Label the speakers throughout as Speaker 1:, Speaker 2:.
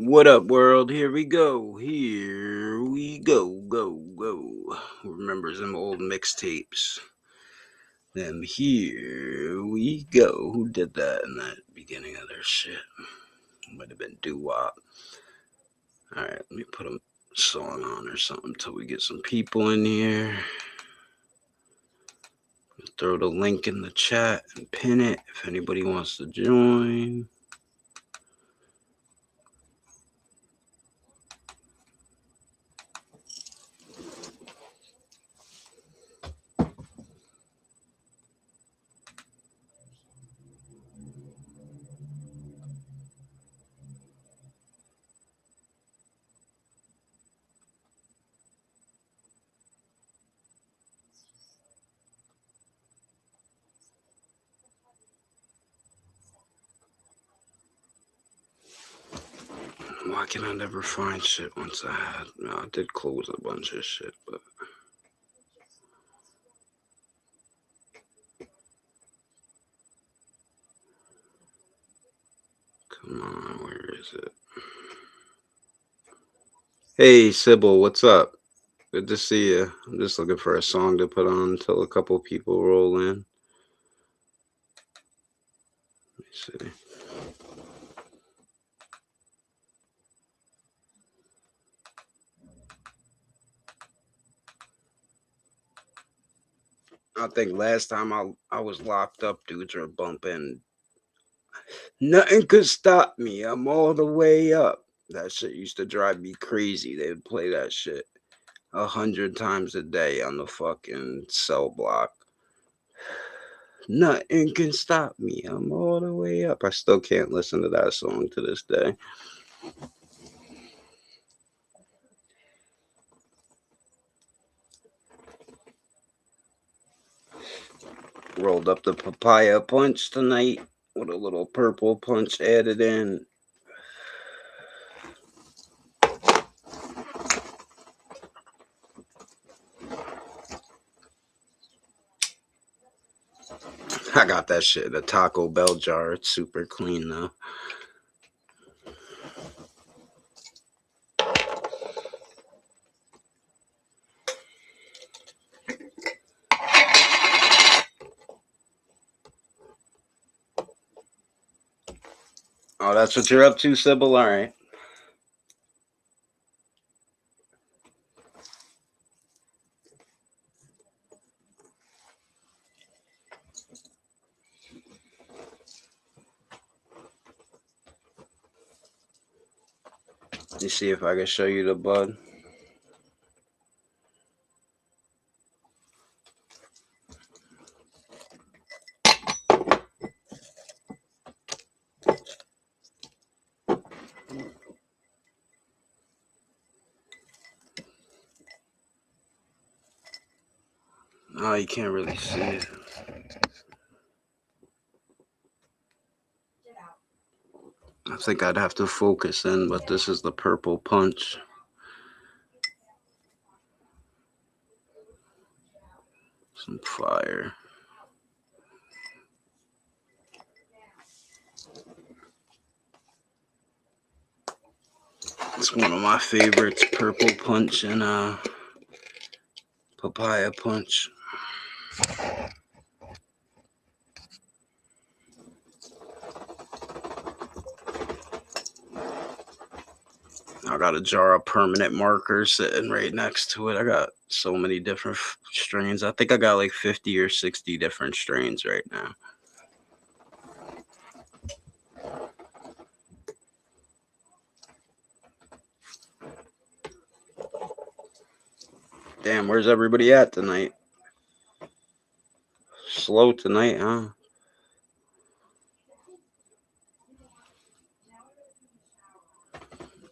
Speaker 1: What up, world? Here we go. Here we go. Go. Remembers them old mixtapes. Them here we go. Who did that in that beginning of their shit? Might have been doo-wop. Alright, let me put a song on or something until we get some people in here. Throw the link in the chat and pin it if anybody wants to join. Why can I never find shit once I had? No, I did close a bunch of shit, but. Come on, where is it? Hey, Sybil, what's up? Good to see you. I'm just looking for a song to put on until a couple people roll in. Let me see. I think last time I was locked up, dudes were bumping. Nothing could stop me. I'm all the way up. That shit used to drive me crazy. They would play that shit 100 times a day on the fucking cell block. Nothing can stop me. I'm all the way up. I still can't listen to that song to this day. Rolled up the papaya punch tonight with a little purple punch added in. I got that shit in a Taco Bell jar. It's super clean though. Oh, that's what you're up to, Sybil? All right. Let me see if I can show you the bud. Oh, you can't really see it. I think I'd have to focus in, but this is the purple punch. Some fire. It's one of my favorites, purple punch and papaya punch. I got a jar of permanent markers sitting right next to it. I got so many different strains. I think I got like 50 or 60 different strains right now. Damn, where's everybody at tonight? Slow tonight, huh?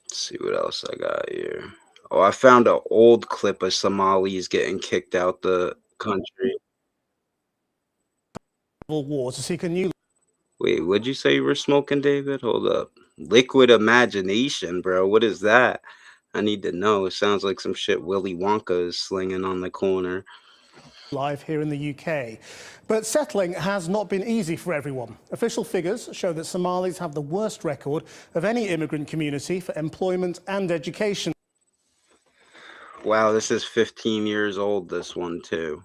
Speaker 1: Let's see what else I got here. Oh, I found an old clip of Somalis getting kicked out the country.
Speaker 2: War to seek a new.
Speaker 1: Wait, what'd you say you were smoking, David? Hold up. Liquid Imagination, bro. What is that? I need to know. It sounds like some shit Willy Wonka is slinging on the corner.
Speaker 2: live here in the UK. But settling has not been easy for everyone. Official figures show that Somalis have the worst record of any immigrant community for employment and education.
Speaker 1: Wow, this is 15 years old, this one too.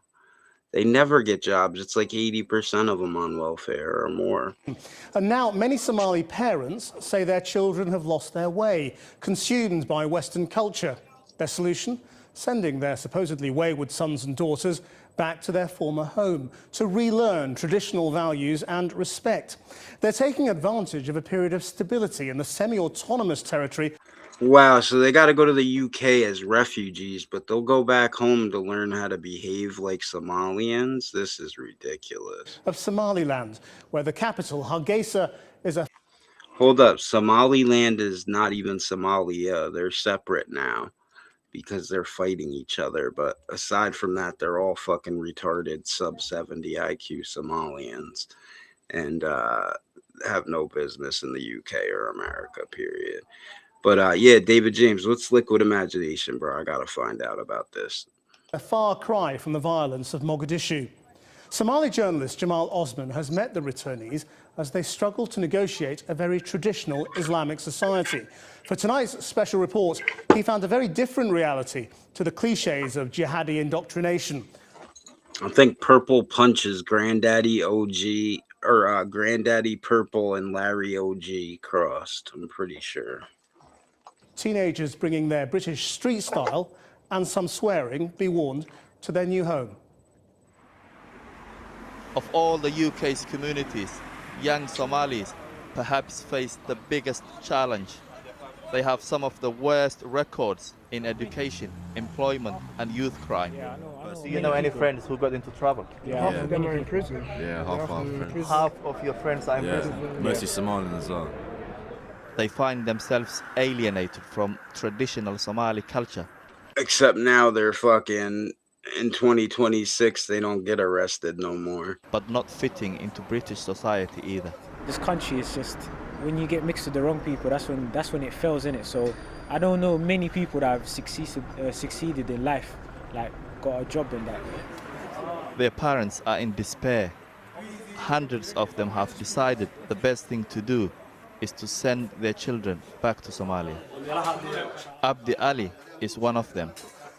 Speaker 1: They never get jobs. It's like 80% of them on welfare or more.
Speaker 2: And now many Somali parents say their children have lost their way, consumed by Western culture. Their solution? Sending their supposedly wayward sons and daughters back to their former home to relearn traditional values and respect. They're taking advantage of a period of stability in the semi-autonomous territory.
Speaker 1: Wow, so they got to go to the UK as refugees, but they'll go back home to learn how to behave like Somalians? This is ridiculous.
Speaker 2: Of Somaliland, where the capital, Hargeisa, is a...
Speaker 1: Hold up, Somaliland is not even Somalia. They're separate now because they're fighting each other. But aside from that, they're all fucking retarded sub-70 IQ Somalians and have no business in the UK or America, period. But yeah, David James, what's liquid imagination, bro? I gotta find out about this.
Speaker 2: A far cry from the violence of Mogadishu. Somali journalist Jamal Osman has met the returnees as they struggle to negotiate a very traditional Islamic society. For tonight's special report, he found a very different reality to the cliches of jihadi indoctrination.
Speaker 1: I think Purple punches Granddaddy OG, or Granddaddy Purple and Larry OG crossed, I'm pretty sure.
Speaker 2: Teenagers bringing their British street style and some swearing, be warned, to their new home.
Speaker 3: Of all the UK's communities, young Somalis perhaps face the biggest challenge. They have some of the worst records in education, employment, and youth crime. Do you know any friends who got into trouble?
Speaker 4: Yeah, half of them are in prison.
Speaker 5: Yeah, half our friends.
Speaker 3: Half of your friends are in prison?
Speaker 5: Mostly Somalian as well.
Speaker 3: They find themselves alienated from traditional Somali culture.
Speaker 1: Except now they're fucking, in 2026, they don't get arrested no more.
Speaker 3: But not fitting into British society either.
Speaker 4: This country is just, when you get mixed with the wrong people, that's when it fails, innit? So I don't know many people that have succeeded in life, like got a job in that.
Speaker 3: Their parents are in despair. Hundreds of them have decided the best thing to do is to send their children back to Somalia. Abdi Ali is one of them.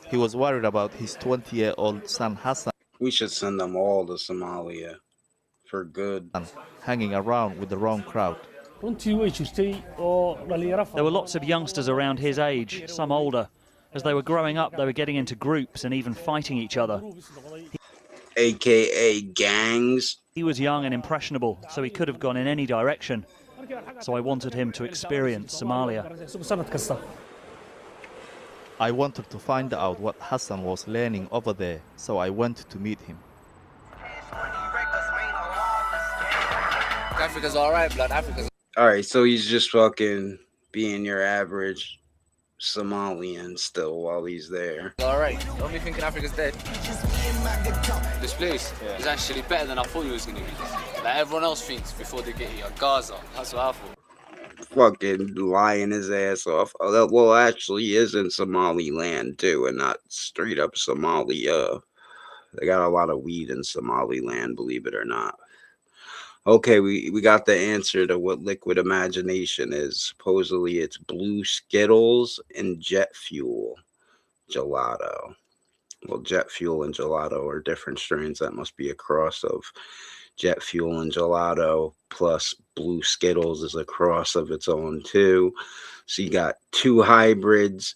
Speaker 3: He was worried about his 20-year-old son Hassan.
Speaker 1: We should send them all to Somalia for good.
Speaker 3: Hanging around with the wrong crowd.
Speaker 6: There were lots of youngsters around his age, some older. As they were growing up, they were getting into groups and even fighting each other.
Speaker 1: AKA gangs.
Speaker 6: He was young and impressionable, so he could have gone in any direction. So I wanted him to experience Somalia.
Speaker 3: I wanted to find out what Hassan was learning over there, so I went to meet him.
Speaker 7: Africa's alright, blood. Africa's
Speaker 1: alright, so he's just fucking being your average Somalian still while he's there.
Speaker 7: alright. Don't be thinking Africa's dead. This place is actually better than I thought it was going to be. Like everyone else thinks before they get here. Gaza, that's what I thought.
Speaker 1: Fucking lying his ass off. Oh, that well actually is in Somaliland too, and not straight up Somalia. They got a lot of weed in Somaliland, believe it or not. Okay, we got the answer to what liquid imagination is. Supposedly it's blue Skittles and jet fuel gelato. Well, jet fuel and gelato are different strains. That must be a cross of jet fuel and gelato, plus blue Skittles is a cross of its own too. So you got two hybrids.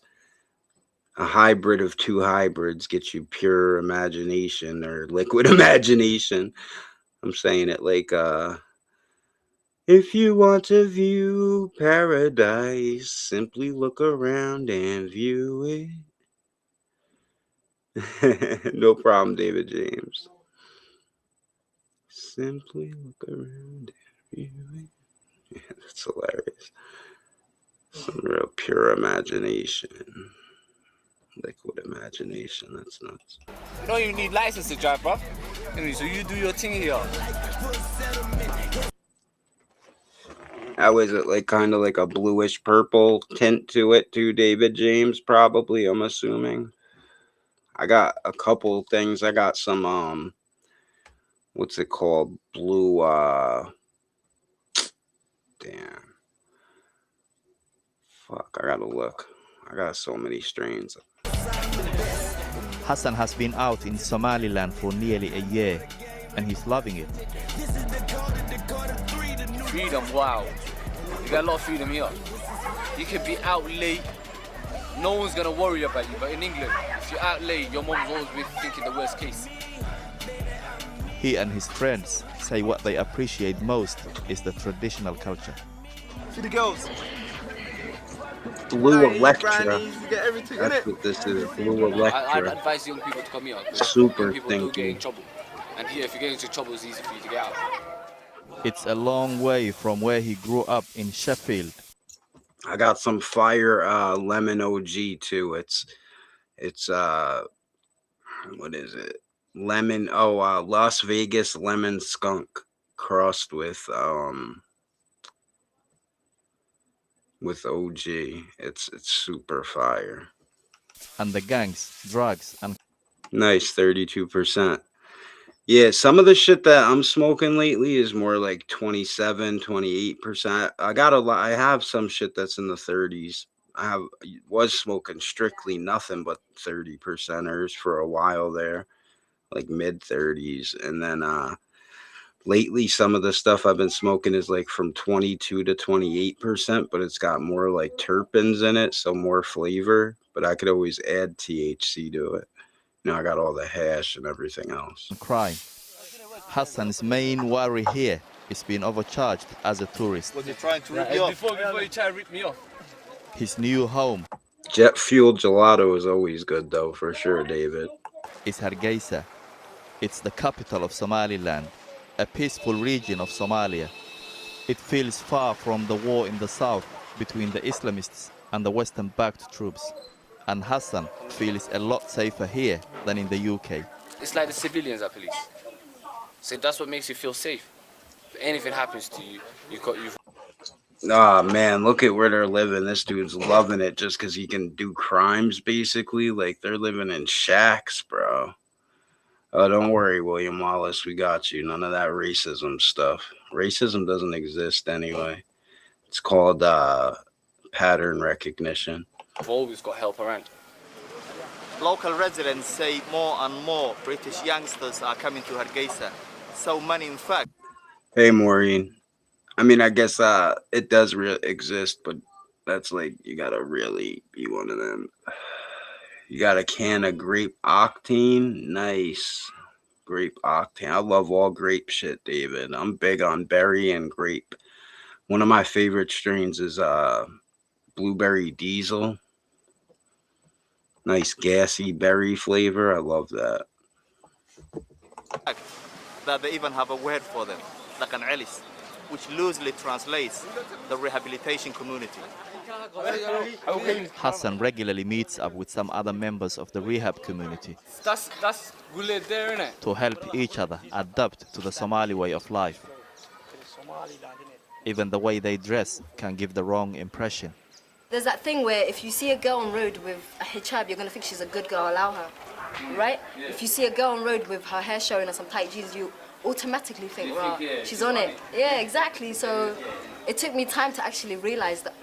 Speaker 1: A hybrid of two hybrids gets you pure imagination or liquid imagination. I'm saying it like, if you want to view paradise, simply look around and view it. No problem, David James. Simply look around and view it. Yeah, that's hilarious. Some real pure imagination. Liquid imagination, that's nuts.
Speaker 7: You don't even need license to drive, bro. So you do your thing here.
Speaker 1: How is it? Like kind of like a bluish purple tint to it too, David James? Probably, I'm assuming. I got a couple things. I got some what's it called? Blue damn. Fuck, I gotta look. I got so many strains.
Speaker 3: Hassan has been out in Somaliland for nearly a year, and he's loving it.
Speaker 7: Freedom, wow. You got a lot of freedom here. You can be out late. No one's gonna worry about you. But in England, if you're out late, your mom's always be thinking the worst case.
Speaker 3: He and his friends say what they appreciate most is the traditional culture.
Speaker 8: See the girls.
Speaker 1: Blue Electra.
Speaker 8: Grannies, you get everything in
Speaker 1: That's
Speaker 8: it.
Speaker 1: what this is. Blue
Speaker 7: I'd
Speaker 1: Electra.
Speaker 7: advise young people to come here.
Speaker 1: Super
Speaker 7: young people do get in
Speaker 1: stinky.
Speaker 7: trouble. And here, if you get into trouble, it's easy for you to get out.
Speaker 3: It's a long way from where he grew up in Sheffield.
Speaker 1: I got some fire lemon OG too. It's what is it? Lemon Las Vegas lemon skunk crossed with OG. It's super fire.
Speaker 3: And the gangs, drugs, and
Speaker 1: Nice, 32%. Yeah, some of the shit that I'm smoking lately is more like 27, 28%. I got a lot. I have some shit that's in the 30s. Was smoking strictly nothing but 30%ers for a while there, like mid 30s, and then lately some of the stuff I've been smoking is like from 22 to 28%, but it's got more like terpenes in it, so more flavor, but I could always add THC to it. You know, I got all the hash and everything else.
Speaker 3: crime. Hassan's main worry here is being overcharged as a tourist.
Speaker 8: Was he trying to rip you off?
Speaker 7: Before you try to rip me off.
Speaker 3: His new home
Speaker 1: Jet fuel gelato is always good though, for sure, David.
Speaker 3: is Hargeisa. It's the capital of Somaliland, a peaceful region of Somalia. It feels far from the war in the south between the Islamists and the Western-backed troops. And Hassan feels a lot safer here than in the UK.
Speaker 7: It's like the civilians are police. So that's what makes you feel safe. If anything happens to you, you've.
Speaker 1: Ah, man, look at where they're living. This dude's loving it just because he can do crimes, basically. Like, they're living in shacks, bro. Oh, don't worry, William Wallace. We got you. None of that racism stuff. Racism doesn't exist anyway. It's called pattern recognition.
Speaker 7: I've always got help around.
Speaker 8: Local residents say more and more British youngsters are coming to Hargeisa. So many, in fact.
Speaker 1: Hey, Maureen. I mean, I guess it does exist, but that's like, you gotta really be one of them. You got a can of grape octane. Nice. Grape octane. I love all grape shit, David. I'm big on berry and grape. One of my favorite strains is blueberry diesel. Nice gassy berry flavor. I love that.
Speaker 8: That they even have a word for them, like an Alice, which loosely translates the rehabilitation community.
Speaker 3: Hassan regularly meets up with some other members of the rehab community
Speaker 7: That's Guled there, innit?
Speaker 3: to help each other adapt to the Somali way of life. Even the way they dress can give the wrong impression.
Speaker 9: There's that thing where if you see a girl on road with a hijab, you're going to think she's a good girl, allow her, right? Yeah. If you see a girl on road with her hair showing or some tight jeans, you automatically think, well, she's on it. Yeah, exactly. So it took me time to actually realize that,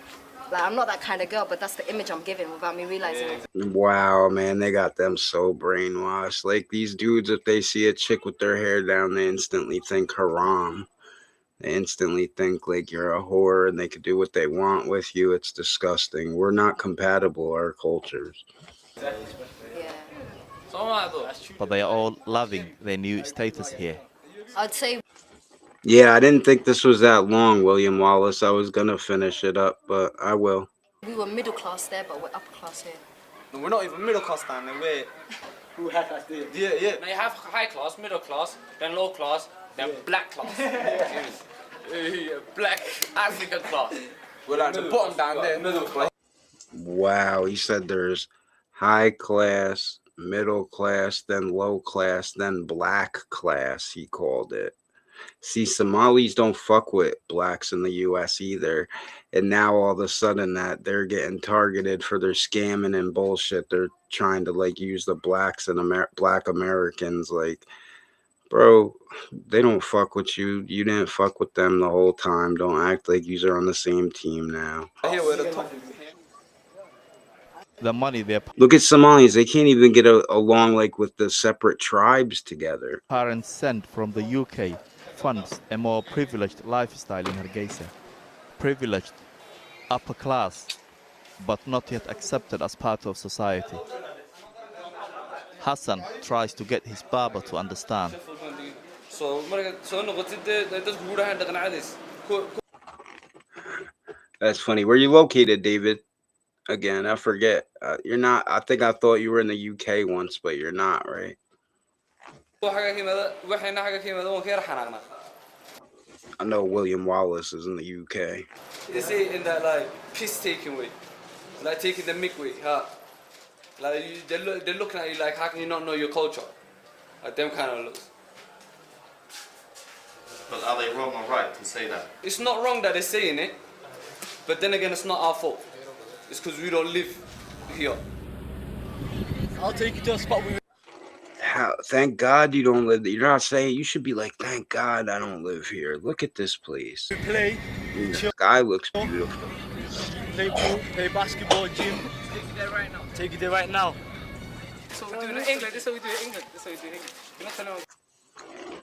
Speaker 9: like, I'm not that kind of girl, but that's the image I'm giving without me realizing it.
Speaker 1: Wow, man, they got them so brainwashed. Like, these dudes, if they see a chick with their hair down, they instantly think haram. They instantly think like you're a whore and they could do what they want with you. It's disgusting. We're not compatible, our cultures.
Speaker 9: Yeah.
Speaker 3: But they are all loving their new status here.
Speaker 9: I'd say
Speaker 1: Yeah, I didn't think this was that long, William Wallace. I was going to finish it up, but I will.
Speaker 9: we were middle class there, but we're upper class here.
Speaker 8: No, we're not even middle class down there. We're high class there. Yeah.
Speaker 7: Now you have high class, middle class, then low class, then black class. Black African class.
Speaker 8: We're like the bottom down there. Middle class.
Speaker 1: Wow, he said there's high class, middle class, then low class, then black class, he called it. See, Somalis don't fuck with blacks in the U.S. either, and now all of a sudden that they're getting targeted for their scamming and bullshit. They're trying to like use the blacks and black Americans. Like, bro, they don't fuck with you. You didn't fuck with them the whole time. Don't act like you are on the same team now.
Speaker 3: The money their
Speaker 1: Look at Somalis. They can't even get along like with the separate tribes together.
Speaker 3: parents sent from the UK funds a more privileged lifestyle in Hargeisa. Privileged, upper class, but not yet accepted as part of society. Hassan tries to get his barber to understand.
Speaker 1: That's funny. Where you located, David? Again, I forget. You're not. I think I thought you were in the UK once, but you're not, right? I know William Wallace is in the UK.
Speaker 7: Is it in that like piss taking way, like taking the mick way? Huh? Like they're looking at you like, how can you not know your culture? Like them kind of looks.
Speaker 8: But are they wrong or right to say that?
Speaker 7: It's not wrong that they're saying it, but then again, it's not our fault. It's because we don't live here.
Speaker 10: I'll take you to a spot we.
Speaker 1: Thank God you don't live there. You're not saying, you should be like, thank God I don't live here. Look at this place.
Speaker 10: Play.
Speaker 1: The sky looks beautiful.
Speaker 10: Play pool, play basketball, gym.
Speaker 7: Take you there right now.
Speaker 10: Take you there right now.
Speaker 7: That's what we do in England. This is what we do in England. This is what we do in England. You're not telling me.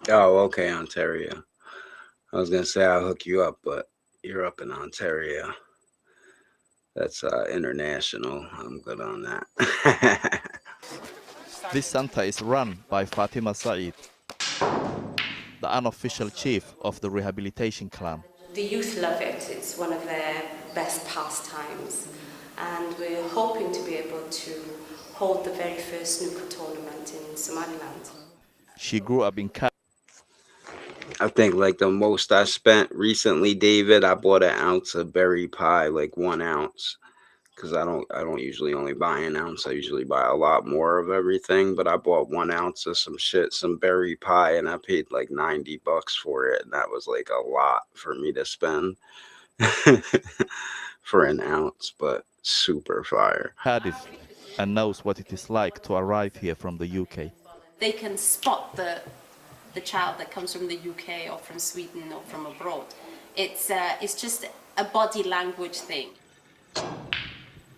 Speaker 1: Oh, okay, Ontario. I was gonna say I'll hook you up, but you're up in Ontario. That's international. I'm good on that.
Speaker 3: This center is run by Fatima Saeed, the unofficial chief of the rehabilitation clan.
Speaker 11: The youth love it. It's one of their best pastimes. And we're hoping to be able to hold the very first snooker tournament in Somaliland.
Speaker 3: She grew up in
Speaker 1: I think like the most I spent recently, David, I bought an ounce of berry pie, like 1 ounce. Because I don't usually only buy an ounce. I usually buy a lot more of everything. But I bought 1 ounce of some berry pie, and I paid like $90 for it. And that was like a lot for me to spend for an ounce, but super fire.
Speaker 3: Cardiff and knows what it is like to arrive here from the UK.
Speaker 11: They can spot the child that comes from the UK or from Sweden or from abroad. It's just a body language thing.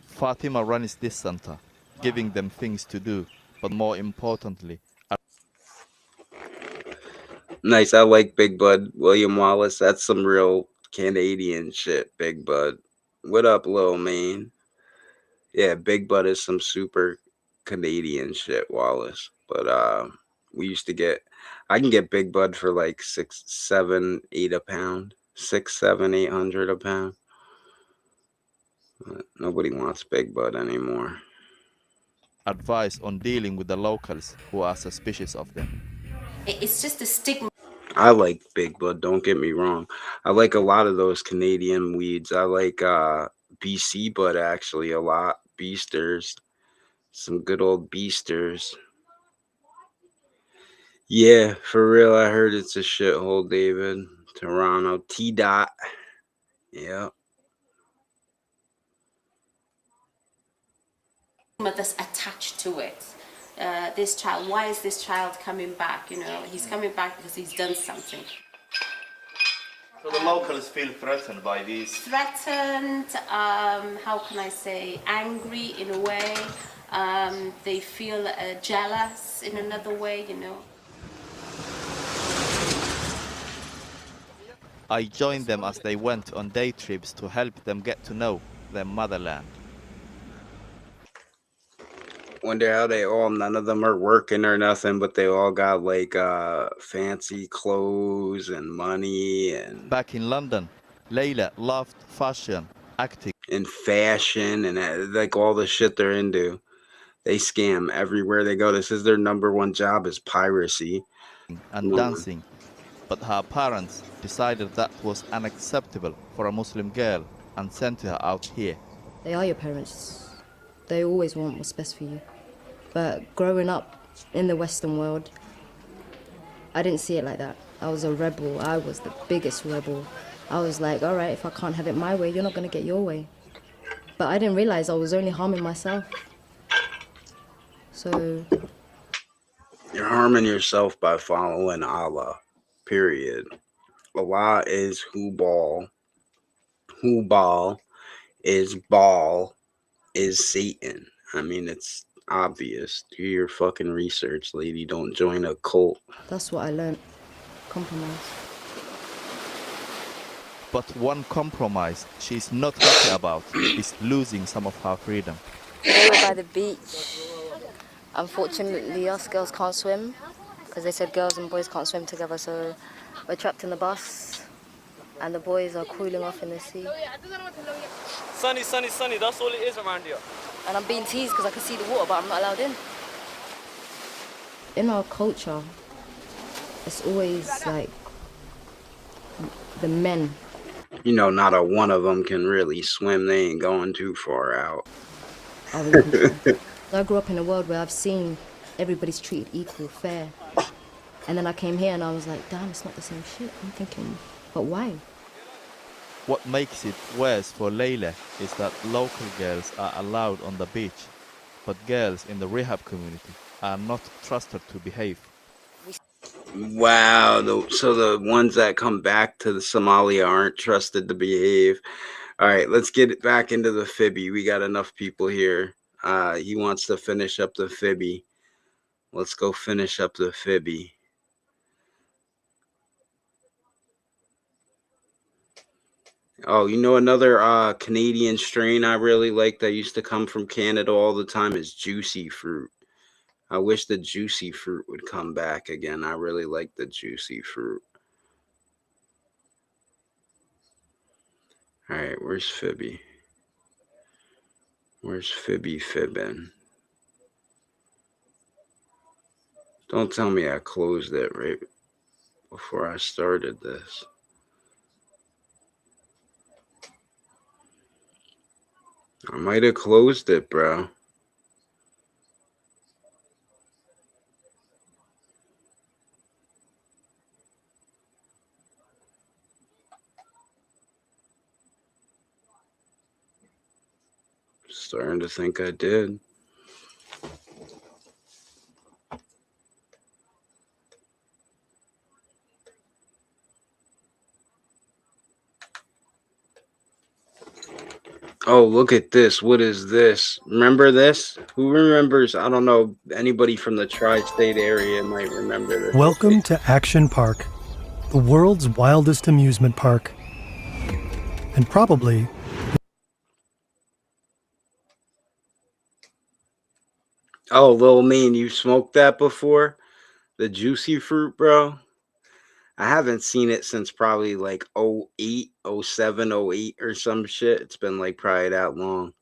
Speaker 3: Fatima runs this center, giving them things to do, but more importantly,
Speaker 1: Nice. I like Big Bud, William Wallace. That's some real Canadian shit, Big Bud. What up, Lil Man? Yeah, Big Bud is some super Canadian shit, Wallace. But we used to get, I can get Big Bud for like 6, 7, 8 a pound. 6, 7, 800 a pound. But nobody wants Big Bud anymore.
Speaker 3: advice on dealing with the locals who are suspicious of them.
Speaker 11: It's just a stigma.
Speaker 1: I like Big Bud, don't get me wrong. I like a lot of those Canadian weeds. I like BC Bud actually a lot. Beasters. Some good old Beasters. Yeah, for real, I heard it's a shithole, David. Toronto. T-Dot. Yeah.
Speaker 11: That's attached to it. This child, why is this child coming back? You know, he's coming back because he's done something.
Speaker 8: So the locals feel threatened by these?
Speaker 11: Threatened, how can I say, angry in a way. They feel jealous in another way, you know.
Speaker 3: I joined them as they went on day trips to help them get to know their motherland.
Speaker 1: Wonder how they all, none of them are working or nothing, but they all got like fancy clothes and money. And
Speaker 3: back in London, Layla loved fashion, acting,
Speaker 1: and fashion, and like all the shit they're into. They scam everywhere they go. This is their #1 job, is piracy
Speaker 3: and dancing. But her parents decided that was unacceptable for a Muslim girl and sent her out here.
Speaker 12: They are your parents. They always want what's best for you. But growing up in the Western world, I didn't see it like that. I was a rebel. I was the biggest rebel. I was like, all right, if I can't have it my way, you're not going to get your way. But I didn't realize I was only harming myself. So
Speaker 1: You're harming yourself by following Allah. Period. Allah is Hubal. Hubal is Baal is Satan. I mean, it's obvious. Do your fucking research, lady. Don't join a cult.
Speaker 12: that's what I learned. Compromise.
Speaker 3: But one compromise she's not happy about is losing some of her freedom.
Speaker 9: They were by the beach. Unfortunately, us girls can't swim because they said girls and boys can't swim together, so we're trapped in the bus and the boys are cooling off in the sea.
Speaker 10: Sunny, sunny, sunny. That's all it is around here.
Speaker 9: And I'm being teased because I can see the water, but I'm not allowed in.
Speaker 12: In our culture, it's always like the men.
Speaker 1: You know, not a one of them can really swim. They ain't going too far out.
Speaker 12: I grew up in a world where I've seen everybody's treated equal, fair. And then I came here and I was like, damn, it's not the same shit. I'm thinking, but why?
Speaker 3: What makes it worse for Layla is that local girls are allowed on the beach, but girls in the rehab community are not trusted to behave.
Speaker 1: Wow. So the ones that come back to the Somalia aren't trusted to behave. All right, let's get it back into the Fibby. We got enough people here. He wants to finish up the Fibby. Let's go finish up the Fibby. Oh, you know another Canadian strain I really like that used to come from Canada all the time is Juicy Fruit. I wish the Juicy Fruit would come back again. I really like the Juicy Fruit. All right, where's Fibby? Where's Fibby fibbing? Don't tell me I closed it right before I started this. I might have closed it, bro. Starting to think I did. Oh, look at this. What is this? Remember this? Who remembers? I don't know. Anybody from the tri-state area might remember this.
Speaker 13: Welcome to Action Park, the world's wildest amusement park. And probably...
Speaker 1: Oh, Lil Mean, you smoked that before? The Juicy Fruit, bro? I haven't seen it since probably like 08, 07, 08 or some shit. It's been like probably that long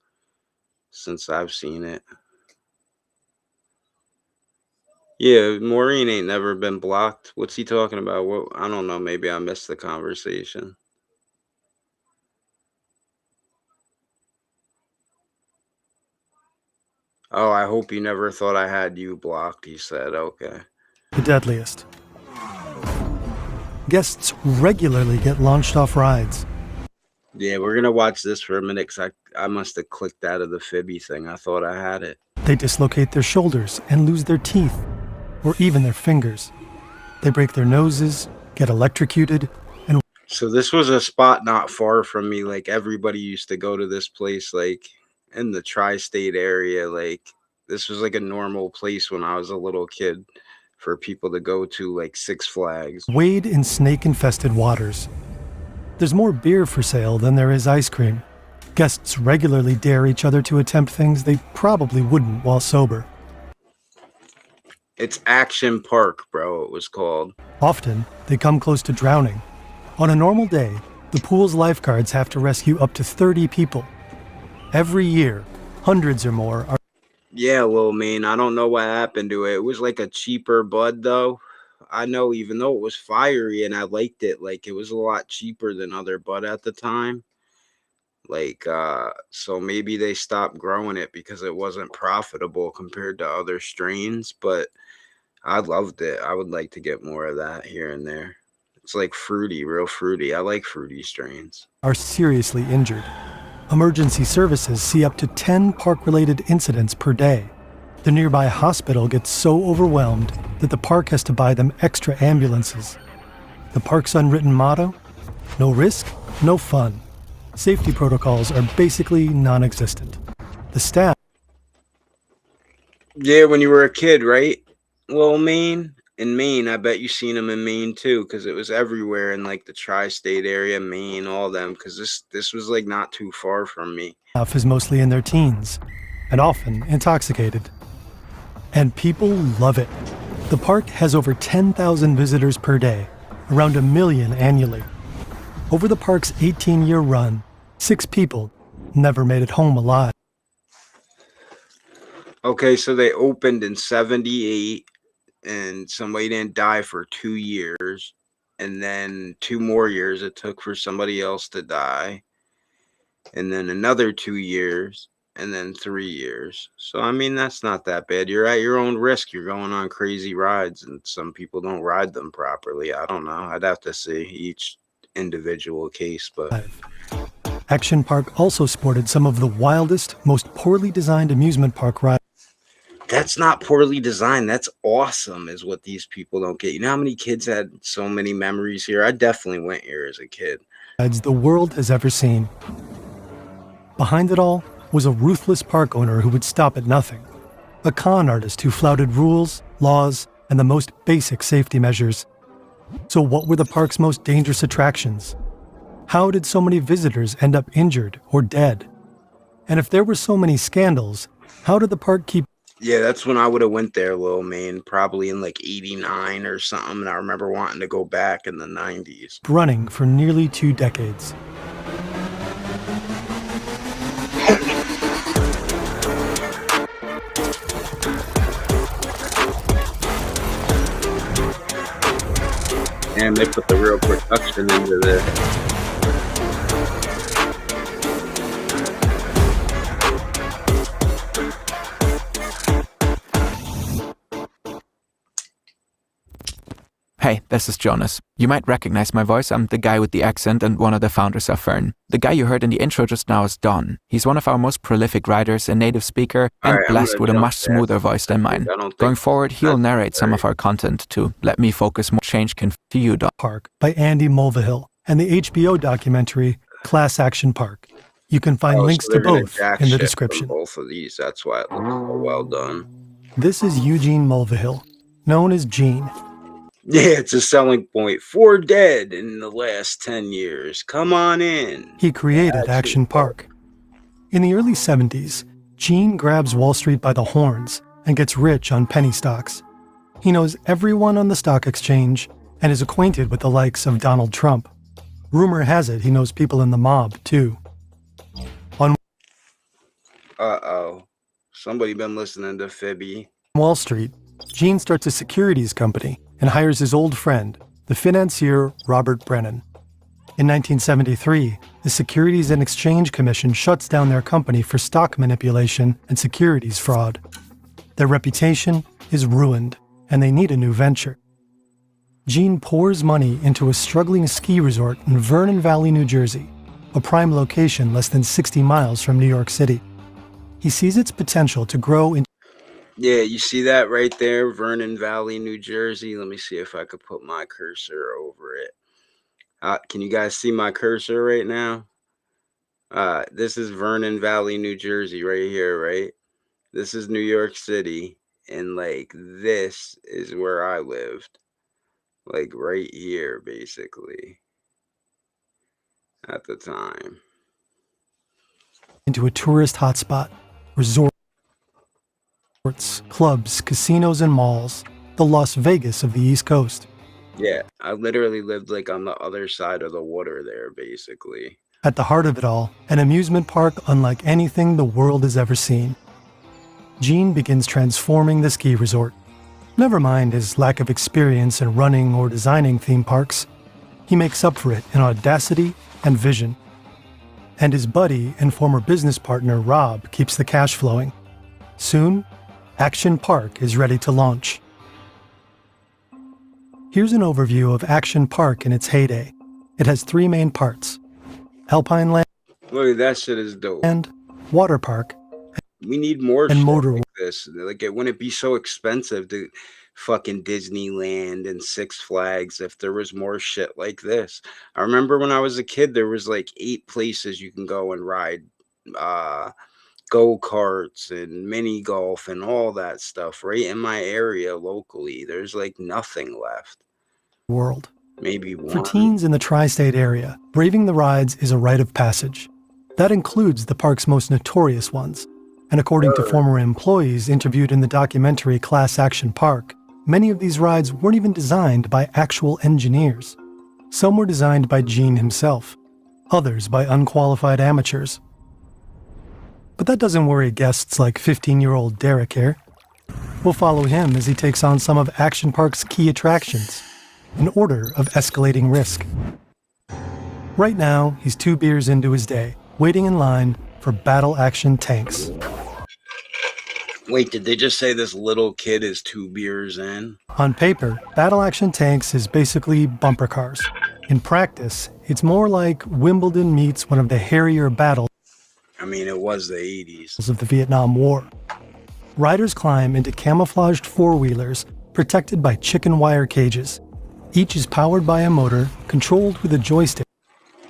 Speaker 1: since I've seen it. Yeah, Maureen ain't never been blocked. What's he talking about? What? I don't know. Maybe I missed the conversation. Oh, I hope you never thought I had you blocked, he said. Okay.
Speaker 13: the deadliest. Guests regularly get launched off rides.
Speaker 1: Yeah, we're going to watch this for a minute because I must have clicked out of the Fibby thing. I thought I had it.
Speaker 13: They dislocate their shoulders and lose their teeth, or even their fingers. They break their noses, get electrocuted, and...
Speaker 1: So this was a spot not far from me. Like, everybody used to go to this place, like, in the tri-state area. Like, this was like a normal place when I was a little kid for people to go to, like Six Flags.
Speaker 13: wade in snake-infested waters. There's more beer for sale than there is ice cream. Guests regularly dare each other to attempt things they probably wouldn't while sober.
Speaker 1: It's Action Park, bro, it was called.
Speaker 13: Often, they come close to drowning. On a normal day, the pool's lifeguards have to rescue up to 30 people. Every year, hundreds or more are...
Speaker 1: Yeah, Lil Mean, I don't know what happened to it. It was like a cheaper bud, though. I know, even though it was fiery and I liked it, like, it was a lot cheaper than other bud at the time. Like, so maybe they stopped growing it because it wasn't profitable compared to other strains, but I loved it. I would like to get more of that here and there. It's like fruity, real fruity. I like fruity strains.
Speaker 13: Are seriously injured. Emergency services see up to 10 park-related incidents per day. The nearby hospital gets so overwhelmed that the park has to buy them extra ambulances. The park's unwritten motto? No risk, no fun. Safety protocols are basically non-existent. The staff...
Speaker 1: Yeah, when you were a kid, right? Well, Maine? In Maine, I bet you seen them in Maine too, because it was everywhere in like the tri-state area, Maine, all them, because this was like not too far from me.
Speaker 13: Is mostly in their teens, and often intoxicated. And people love it. The park has over 10,000 visitors per day, around 1 million annually. Over the park's 18-year run, 6 people never made it home alive.
Speaker 1: Okay, so they opened in 78, and somebody didn't die for 2 years, and then 2 more years it took for somebody else to die, and then another 2 years, and then 3 years. So, I mean, that's not that bad. You're at your own risk. You're going on crazy rides, and some people don't ride them properly. I don't know. I'd have to see each individual case, but...
Speaker 13: Action Park also sported some of the wildest, most poorly designed amusement park rides.
Speaker 1: That's not poorly designed. That's awesome, is what these people don't get. You know how many kids had so many memories here? I definitely went here as a kid.
Speaker 13: The world has ever seen. Behind it all was a ruthless park owner who would stop at nothing. A con artist who flouted rules, laws, and the most basic safety measures. So what were the park's most dangerous attractions? How did so many visitors end up injured or dead? And if there were so many scandals, how did the park keep...
Speaker 1: Yeah, that's when I would have went there, Lil Maine, probably in like 89 or something. And I remember wanting to go back in the 90s.
Speaker 13: Running for nearly 2 decades.
Speaker 1: And they put the real production into this.
Speaker 14: Hey, this is Jonas. You might recognize my voice. I'm the guy with the accent and one of the founders of Fern. The guy you heard in the intro just now is Don. He's one of our most prolific writers, a native speaker, and blessed with a much smoother voice than mine. Going forward, he'll narrate some of our content to let me focus more. Change can to you, Don.
Speaker 13: Park by Andy Mulvihill and the HBO documentary Class Action Park. You can find links to both in the description.
Speaker 1: Both of these, that's why it looks so well done.
Speaker 13: This is Eugene Mulvihill, known as Gene.
Speaker 1: Yeah, it's a selling point. 4 dead in the last 10 years. Come on in.
Speaker 13: He created Action Park. In the early 70s, Gene grabs Wall Street by the horns and gets rich on penny stocks. He knows everyone on the stock exchange and is acquainted with the likes of Donald Trump. Rumor has it he knows people in the mob, too. On
Speaker 1: Somebody been listening to Phoebe.
Speaker 13: Wall Street, Gene starts a securities company and hires his old friend, the financier Robert Brennan. In 1973, the Securities and Exchange Commission shuts down their company for stock manipulation and securities fraud. Their reputation is ruined, and they need a new venture. Gene pours money into a struggling ski resort in Vernon Valley, New Jersey, a prime location less than 60 miles from New York City. He sees its potential to grow into...
Speaker 1: Yeah, you see that right there? Vernon Valley, New Jersey. Let me see if I could put my cursor over it. Can you guys see my cursor right now? This is Vernon Valley, New Jersey right here, right? This is New York City. And, like, this is where I lived. Like, right here, basically. At the time.
Speaker 13: Into a tourist hotspot, resorts, clubs, casinos, and malls, the Las Vegas of the East Coast.
Speaker 1: Yeah, I literally lived like on the other side of the water there, basically.
Speaker 13: At the heart of it all, an amusement park unlike anything the world has ever seen. Gene begins transforming the ski resort. Never mind his lack of experience in running or designing theme parks. He makes up for it in audacity and vision. And his buddy and former business partner Rob keeps the cash flowing. Soon, Action Park is ready to launch. Here's an overview of Action Park in its heyday. It has 3 main parts: Alpine Land,
Speaker 1: Look, that shit is dope.
Speaker 13: Water Park,
Speaker 1: we need more
Speaker 13: and
Speaker 1: shit
Speaker 13: Motor
Speaker 1: like this. Like, it wouldn't be so expensive to fucking Disneyland and Six Flags if there was more shit like this. I remember when I was a kid, there was like 8 places you can go and ride go-karts and mini golf and all that stuff right in my area locally. There's like nothing left.
Speaker 13: World.
Speaker 1: Maybe
Speaker 13: For
Speaker 1: one.
Speaker 13: teens in the tri-state area, braving the rides is a rite of passage. That includes the park's most notorious ones. And according to former employees interviewed in the documentary Class Action Park, many of these rides weren't even designed by actual engineers. Some were designed by Gene himself, others by unqualified amateurs. But that doesn't worry guests like 15-year-old Derek here. We'll follow him as he takes on some of Action Park's key attractions, in order of escalating risk. Right now, he's 2 beers into his day, waiting in line for Battle Action Tanks.
Speaker 1: Wait, did they just say this little kid is 2 beers in?
Speaker 13: On paper, Battle Action Tanks is basically bumper cars. In practice, it's more like Wimbledon meets one of the hairier battles.
Speaker 1: I mean, it was the 80s.
Speaker 13: Of the Vietnam War. Riders climb into camouflaged 4-wheelers protected by chicken wire cages. Each is powered by a motor controlled with a joystick.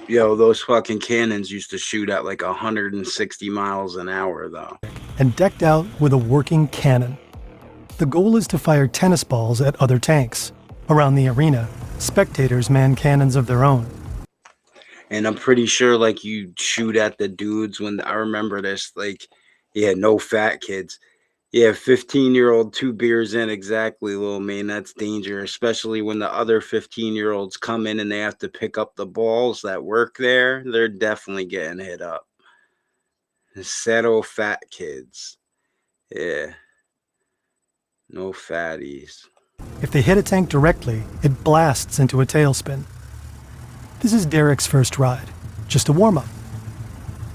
Speaker 1: Yo, those fucking cannons used to shoot at like 160 miles an hour, though.
Speaker 13: And decked out with a working cannon. The goal is to fire tennis balls at other tanks. Around the arena, spectators man cannons of their own.
Speaker 1: And I'm pretty sure, like, you shoot at the dudes when I remember this, like, yeah, no fat kids. Yeah, 15-year-old, 2 beers in, exactly, little man. That's danger, especially when the other 15-year-olds come in and they have to pick up the balls that work there. They're definitely getting hit up. Settle fat kids. Yeah. No fatties.
Speaker 13: If they hit a tank directly, it blasts into a tailspin. This is Derek's first ride, just a warm-up.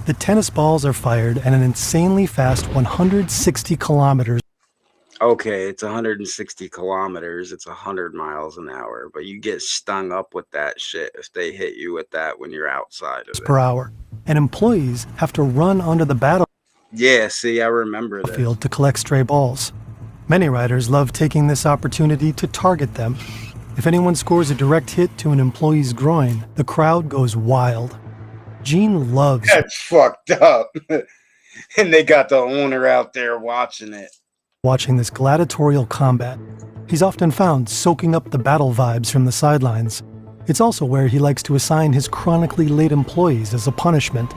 Speaker 13: The tennis balls are fired at an insanely fast 160 kilometers.
Speaker 1: Okay, it's 160 kilometers. It's 100 miles an hour. But you get stung up with that shit if they hit you with that when you're outside of it.
Speaker 13: Per hour. And employees have to run onto the battlefield
Speaker 1: Yeah, see, I remember that.
Speaker 13: to collect stray balls. Many riders love taking this opportunity to target them. If anyone scores a direct hit to an employee's groin, the crowd goes wild. Gene loves...
Speaker 1: That's fucked up. And they got the owner out there watching it.
Speaker 13: Watching this gladiatorial combat. He's often found soaking up the battle vibes from the sidelines. It's also where he likes to assign his chronically late employees as a punishment.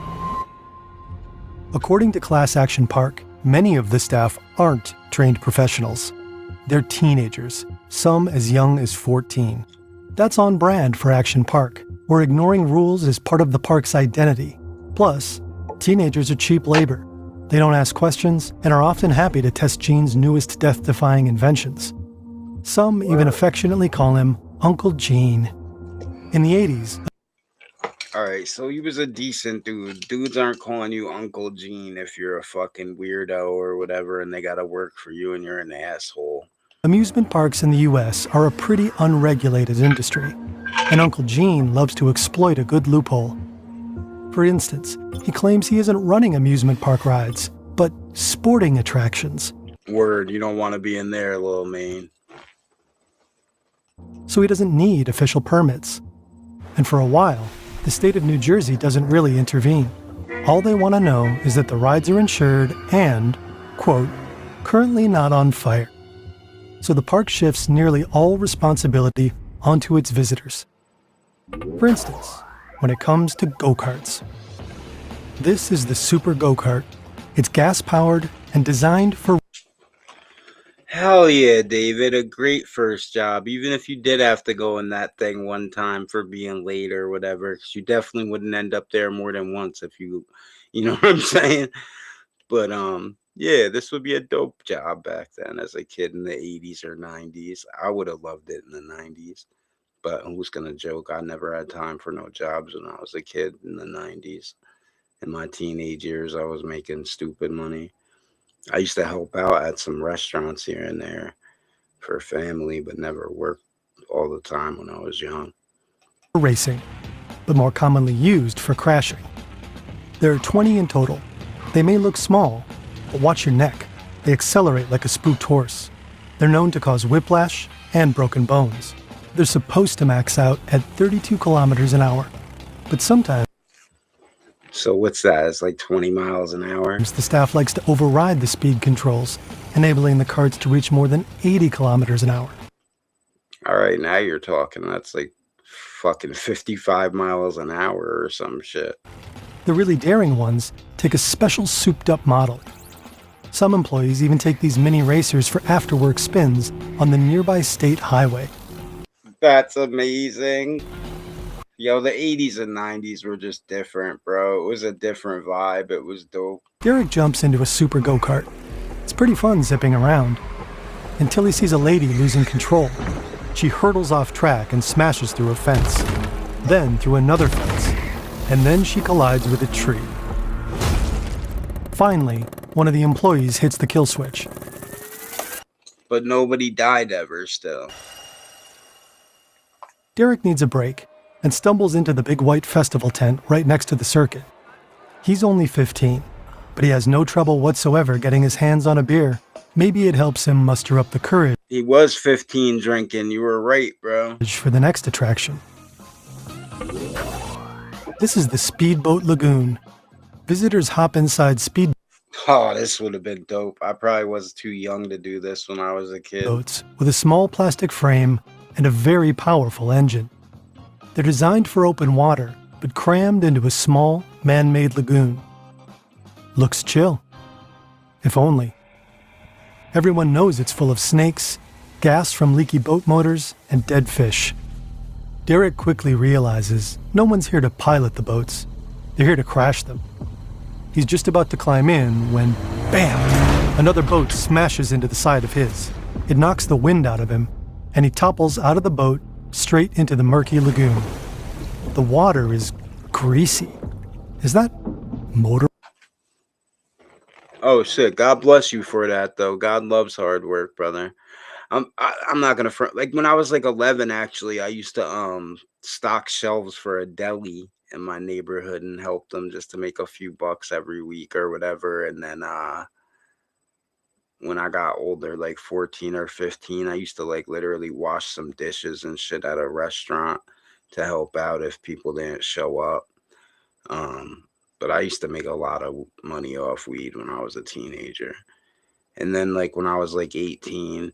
Speaker 13: According to Class Action Park, many of the staff aren't trained professionals. They're teenagers, some as young as 14. That's on brand for Action Park, where ignoring rules is part of the park's identity. Plus, teenagers are cheap labor. They don't ask questions and are often happy to test Gene's newest death-defying inventions. Some even affectionately call him Uncle Gene. In the 80s...
Speaker 1: All right, so he was a decent dude. Dudes aren't calling you Uncle Gene if you're a fucking weirdo or whatever and they gotta work for you and you're an asshole.
Speaker 13: Amusement parks in the US are a pretty unregulated industry, and Uncle Gene loves to exploit a good loophole. For instance, he claims he isn't running amusement park rides, but sporting attractions.
Speaker 1: Word, you don't want to be in there, little man.
Speaker 13: So he doesn't need official permits. And for a while, the state of New Jersey doesn't really intervene. All they want to know is that the rides are insured and, quote, currently not on fire. So the park shifts nearly all responsibility onto its visitors. For instance, when it comes to go-karts. This is the Super Go-Kart. It's gas-powered and designed for...
Speaker 1: Hell yeah, David. A great first job. Even if you did have to go in that thing one time for being late or whatever, because you definitely wouldn't end up there more than once if you know what I'm saying? But, yeah, this would be a dope job back then as a kid in the 80s or 90s. I would have loved it in the 90s. But who's going to joke? I never had time for no jobs when I was a kid in the 90s. In my teenage years, I was making stupid money. I used to help out at some restaurants here and there for family, but never worked all the time when I was young.
Speaker 13: Racing, but more commonly used for crashing. There are 20 in total. They may look small, but watch your neck. They accelerate like a spooked horse. They're known to cause whiplash and broken bones. They're supposed to max out at 32 kilometers an hour, but sometimes...
Speaker 1: So what's that? It's like 20 miles an hour?
Speaker 13: The staff likes to override the speed controls, enabling the carts to reach more than 80 kilometers an hour.
Speaker 1: All right, now you're talking. That's like fucking 55 miles an hour or some shit.
Speaker 13: The really daring ones take a special souped-up model. Some employees even take these mini racers for after-work spins on the nearby state highway.
Speaker 1: That's amazing. Yo, the 80s and 90s were just different, bro. It was a different vibe. It was dope.
Speaker 13: Derek jumps into a super go-kart. It's pretty fun zipping around, until he sees a lady losing control. She hurdles off track and smashes through a fence, then through another fence, and then she collides with a tree. Finally, one of the employees hits the kill switch.
Speaker 1: But nobody died ever still.
Speaker 13: Derek needs a break and stumbles into the big white festival tent right next to the circuit. He's only 15, but he has no trouble whatsoever getting his hands on a beer. Maybe it helps him muster up the courage.
Speaker 1: He was 15 drinking. You were right, bro.
Speaker 13: For the next attraction. This is the Speedboat Lagoon. Visitors hop inside speedboats
Speaker 1: Oh, this would have been dope. I probably was too young to do this when I was a kid.
Speaker 13: with a small plastic frame and a very powerful engine. They're designed for open water, but crammed into a small, man-made lagoon. Looks chill. If only. Everyone knows it's full of snakes, gas from leaky boat motors, and dead fish. Derek quickly realizes no one's here to pilot the boats. They're here to crash them. He's just about to climb in when, bam! Another boat smashes into the side of his. It knocks the wind out of him, and he topples out of the boat straight into the murky lagoon. The water is greasy. Is that motor?
Speaker 1: Oh shit! God bless you for that, though. God loves hard work, brother. I'm not gonna front. Like when I was like 11, actually, I used to stock shelves for a deli in my neighborhood and help them just to make a few bucks every week or whatever. And then when I got older, like 14 or 15, I used to like literally wash some dishes and shit at a restaurant to help out if people didn't show up. But I used to make a lot of money off weed when I was a teenager. And then like when I was like 18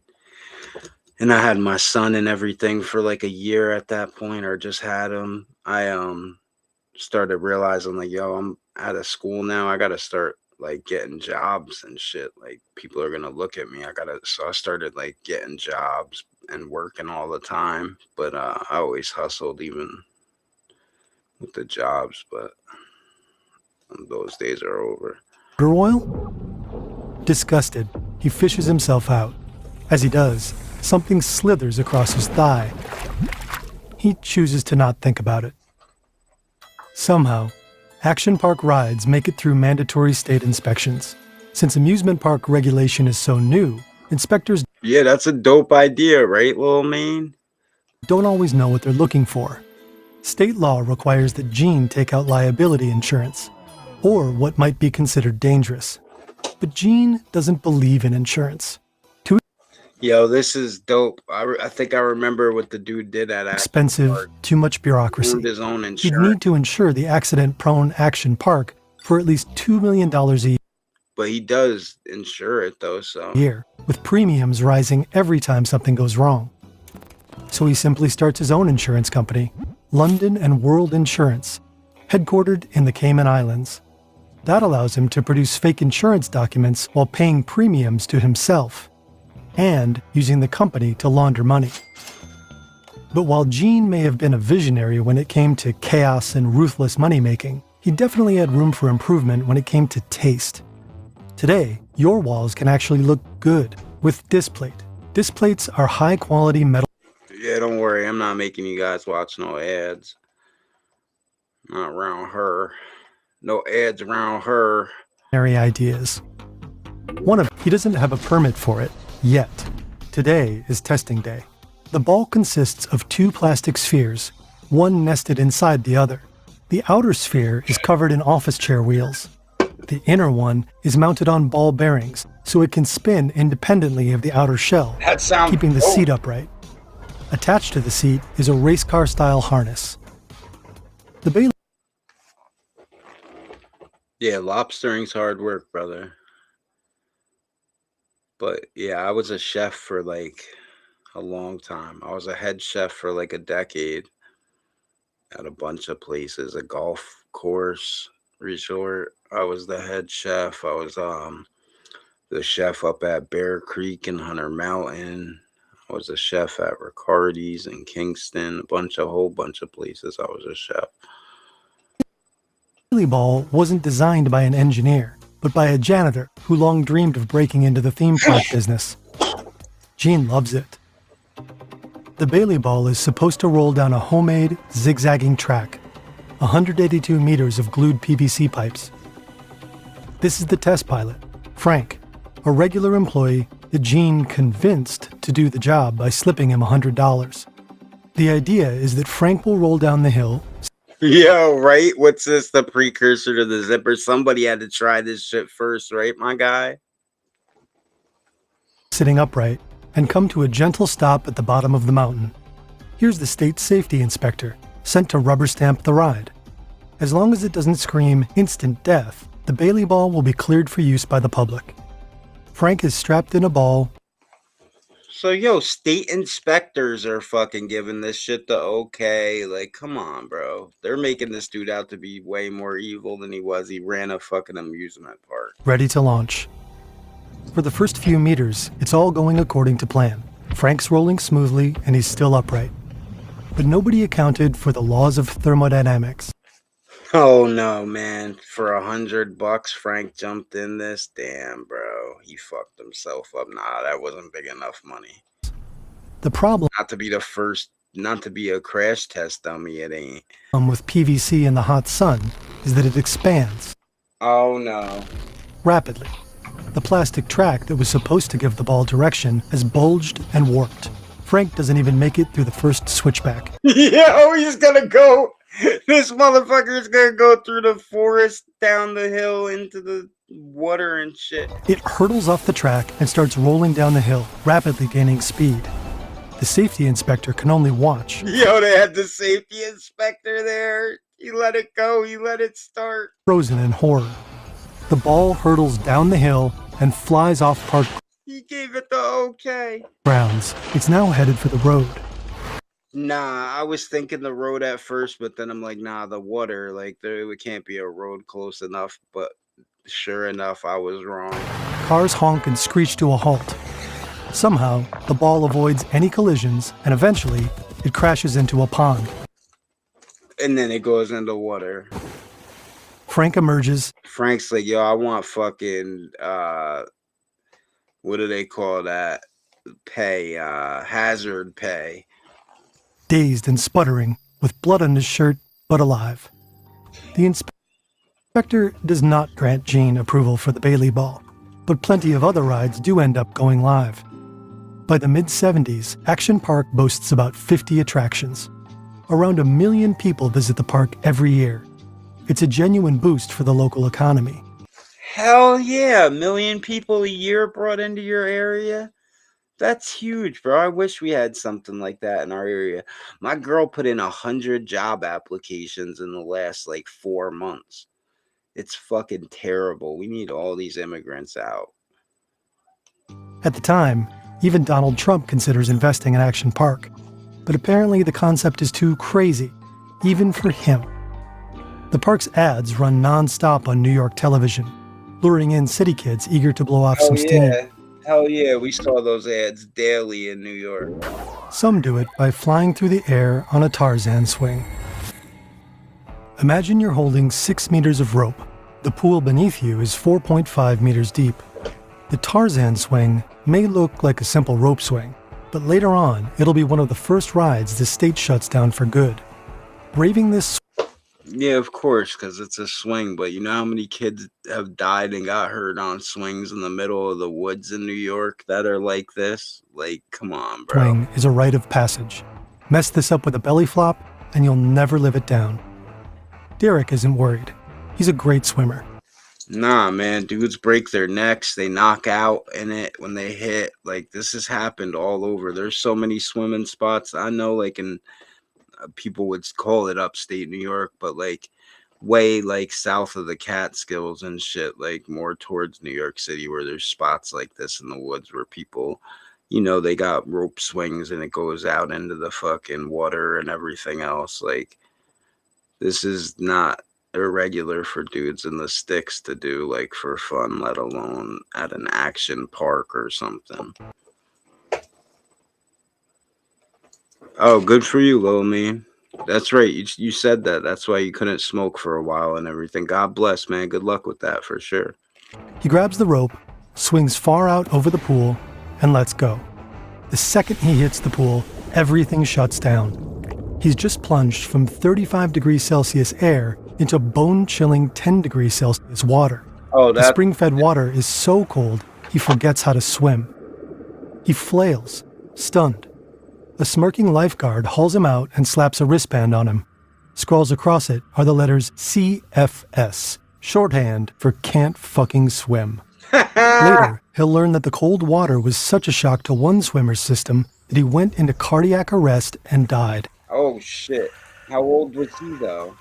Speaker 1: and I had my son and everything for like a year at that point, or just had him, I started realizing like, yo, I'm out of school now. I gotta start like getting jobs and shit. Like people are gonna look at me. So I started like getting jobs and working all the time. But I always hustled even with the jobs, but those days are over.
Speaker 13: Motor oil? Disgusted, he fishes himself out. As he does, something slithers across his thigh. He chooses to not think about it. Somehow, Action Park rides make it through mandatory state inspections. Since amusement park regulation is so new, inspectors...
Speaker 1: Yeah, that's a dope idea, right, Lil Maine?
Speaker 13: ...don't always know what they're looking for. State law requires that Gene take out liability insurance, or what might be considered dangerous. But Gene doesn't believe in insurance.
Speaker 1: Yo, this is dope. I think I remember what the dude did at
Speaker 13: expensive,
Speaker 1: Park.
Speaker 13: Too much bureaucracy.
Speaker 1: His own insurance.
Speaker 13: He'd need to insure the accident-prone Action Park for at least $2 million a year.
Speaker 1: But he does insure it, though, so...
Speaker 13: with premiums rising every time something goes wrong. So he simply starts his own insurance company, London and World Insurance, headquartered in the Cayman Islands. That allows him to produce fake insurance documents while paying premiums to himself, and using the company to launder money. But while Gene may have been a visionary when it came to chaos and ruthless money-making, he definitely had room for improvement when it came to taste. Today, your walls can actually look good with Displate. Displates are high-quality metal...
Speaker 1: Yeah, don't worry. I'm not making you guys watch no ads. Not around her. No ads around her.
Speaker 13: ...ideas. He doesn't have a permit for it. Yet. Today is testing day. The ball consists of two plastic spheres, one nested inside the other. The outer sphere is covered in office chair wheels. The inner one is mounted on ball bearings, so it can spin independently of the outer shell, keeping the seat upright. Attached to the seat is a race car-style harness. The Bailey...
Speaker 1: Yeah, lobstering's hard work, brother. But yeah, I was a chef for like a long time. I was a head chef for like a decade at a bunch of places, a golf course resort. I was the head chef. I was the chef up at Bear Creek and Hunter Mountain. I was a chef at Riccardi's in Kingston, a whole bunch of places I was a chef.
Speaker 13: The Bailey ball wasn't designed by an engineer, but by a janitor who long dreamed of breaking into the theme park business. Gene loves it. The Bailey ball is supposed to roll down a homemade, zigzagging track, 182 meters of glued PVC pipes. This is the test pilot, Frank, a regular employee that Gene convinced to do the job by slipping him $100. The idea is that Frank will roll down the hill.
Speaker 1: Yo, right? What's this, the precursor to the zipper? Somebody had to try this shit first, right, my guy?
Speaker 13: Sitting upright, and come to a gentle stop at the bottom of the mountain. Here's the state safety inspector, sent to rubber stamp the ride. As long as it doesn't scream instant death, the Bailey ball will be cleared for use by the public. Frank is strapped in a ball.
Speaker 1: So, yo, state inspectors are fucking giving this shit the okay. Like, come on, bro. They're making this dude out to be way more evil than he was. He ran a fucking amusement park.
Speaker 13: Ready to launch. For the first few meters, it's all going according to plan. Frank's rolling smoothly and he's still upright. But nobody accounted for the laws of thermodynamics.
Speaker 1: Oh no, man. For $100, Frank jumped in this. Damn, bro. He fucked himself up. Nah, that wasn't big enough money.
Speaker 13: The problem...
Speaker 1: Not to be a crash test dummy, it ain't.
Speaker 13: With PVC in the hot sun is that it expands.
Speaker 1: Oh no.
Speaker 13: Rapidly. The plastic track that was supposed to give the ball direction has bulged and warped. Frank doesn't even make it through the first switchback.
Speaker 1: Yo, he's gonna go. This motherfucker's gonna go through the forest, down the hill, into the water and shit.
Speaker 13: It hurtles off the track and starts rolling down the hill, rapidly gaining speed. The safety inspector can only watch.
Speaker 1: Yo, they had the safety inspector there. He let it go. He let it start.
Speaker 13: Frozen in horror. The ball hurtles down the hill and flies off park.
Speaker 1: He gave it the okay.
Speaker 13: Grounds. It's now headed for the road.
Speaker 1: Nah, I was thinking the road at first, but then I'm like, nah, the water. Like, there can't be a road close enough. But sure enough, I was wrong.
Speaker 13: Cars honk and screech to a halt. Somehow, the ball avoids any collisions, and eventually, it crashes into a pond.
Speaker 1: And then it goes into water.
Speaker 13: Frank emerges.
Speaker 1: Frank's like, yo, I want fucking, what do they call that? Pay, hazard pay.
Speaker 13: Dazed and sputtering, with blood on his shirt, but alive. The inspector does not grant Gene approval for the Bailey ball, but plenty of other rides do end up going live. By the mid-70s, Action Park boasts about 50 attractions. Around 1 million people visit the park every year. It's a genuine boost for the local economy.
Speaker 1: Hell yeah, 1 million people a year brought into your area. That's huge, bro. I wish we had something like that in our area. My girl put in 100 job applications in the last, 4 months. It's fucking terrible. We need all these immigrants out.
Speaker 13: At the time, even Donald Trump considers investing in Action Park. But apparently the concept is too crazy, even for him. The park's ads run non-stop on New York television, luring in city kids eager to blow off some steam.
Speaker 1: Hell yeah, we saw those ads daily in New York.
Speaker 13: Some do it by flying through the air on a Tarzan swing. Imagine you're holding 6 meters of rope. The pool beneath you is 4.5 meters deep. The Tarzan swing may look like a simple rope swing, but later on, it'll be one of the first rides the state shuts down for good. Braving this...
Speaker 1: Yeah, of course, because it's a swing. But you know how many kids have died and got hurt on swings in the middle of the woods in New York that are like this? Like, come on, bro.
Speaker 13: Swing is a rite of passage. Mess this up with a belly flop, and you'll never live it down. Derek isn't worried. He's a great swimmer.
Speaker 1: Nah, man, dudes break their necks. They knock out in it when they hit. Like, this has happened all over. There's so many swimming spots. I know, like, in people would call it upstate New York, but like way like south of the Catskills and shit, like more towards New York City, where there's spots like this in the woods where people, you know, they got rope swings and it goes out into the fucking water and everything else. Like, this is not irregular for dudes in the sticks to do, like, for fun, let alone at an action park or something. Oh, good for you, Lil Me. That's right. You said that. That's why you couldn't smoke for a while and everything. God bless, man. Good luck with that for sure.
Speaker 13: He grabs the rope, swings far out over the pool, and lets go. The second he hits the pool, everything shuts down. He's just plunged from 35 degrees Celsius air into bone-chilling 10 degrees Celsius water.
Speaker 1: Oh,
Speaker 13: the spring-fed water is so cold, he forgets how to swim. He flails, stunned. A smirking lifeguard hauls him out and slaps a wristband on him. Scrawls across it are the letters CFS, shorthand for can't fucking swim. Later, he'll learn that the cold water was such a shock to one swimmer's system that he went into cardiac arrest and died.
Speaker 1: Oh, shit. How old was he, though?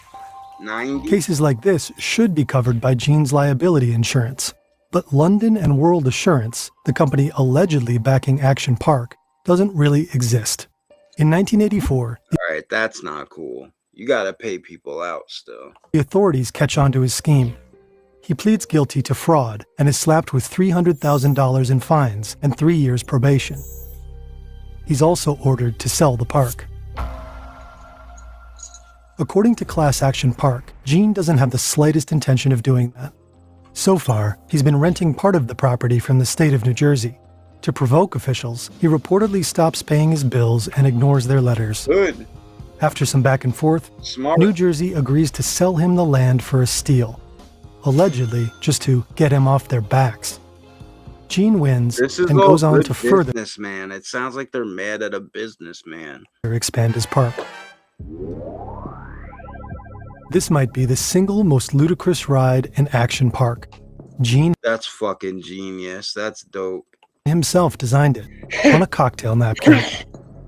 Speaker 1: 90?
Speaker 13: Cases like this should be covered by Gene's liability insurance. But London and World Assurance, the company allegedly backing Action Park, doesn't really exist. In 1984,
Speaker 1: All right, that's not cool. You gotta pay people out still.
Speaker 13: the authorities catch on to his scheme. He pleads guilty to fraud and is slapped with $300,000 in fines and 3 years probation. He's also ordered to sell the park. According to Class Action Park, Gene doesn't have the slightest intention of doing that. So far, he's been renting part of the property from the state of New Jersey. To provoke officials, he reportedly stops paying his bills and ignores their letters.
Speaker 1: Good.
Speaker 13: After some back and forth,
Speaker 1: Smart.
Speaker 13: New Jersey agrees to sell him the land for a steal, allegedly just to get him off their backs. Gene wins
Speaker 1: This is
Speaker 13: and
Speaker 1: all
Speaker 13: goes on
Speaker 1: good
Speaker 13: to further
Speaker 1: businessman. It sounds like they're mad at a businessman.
Speaker 13: expand his park. This might be the single most ludicrous ride in Action Park. Gene
Speaker 1: That's fucking genius. That's dope.
Speaker 13: himself designed it on a cocktail napkin.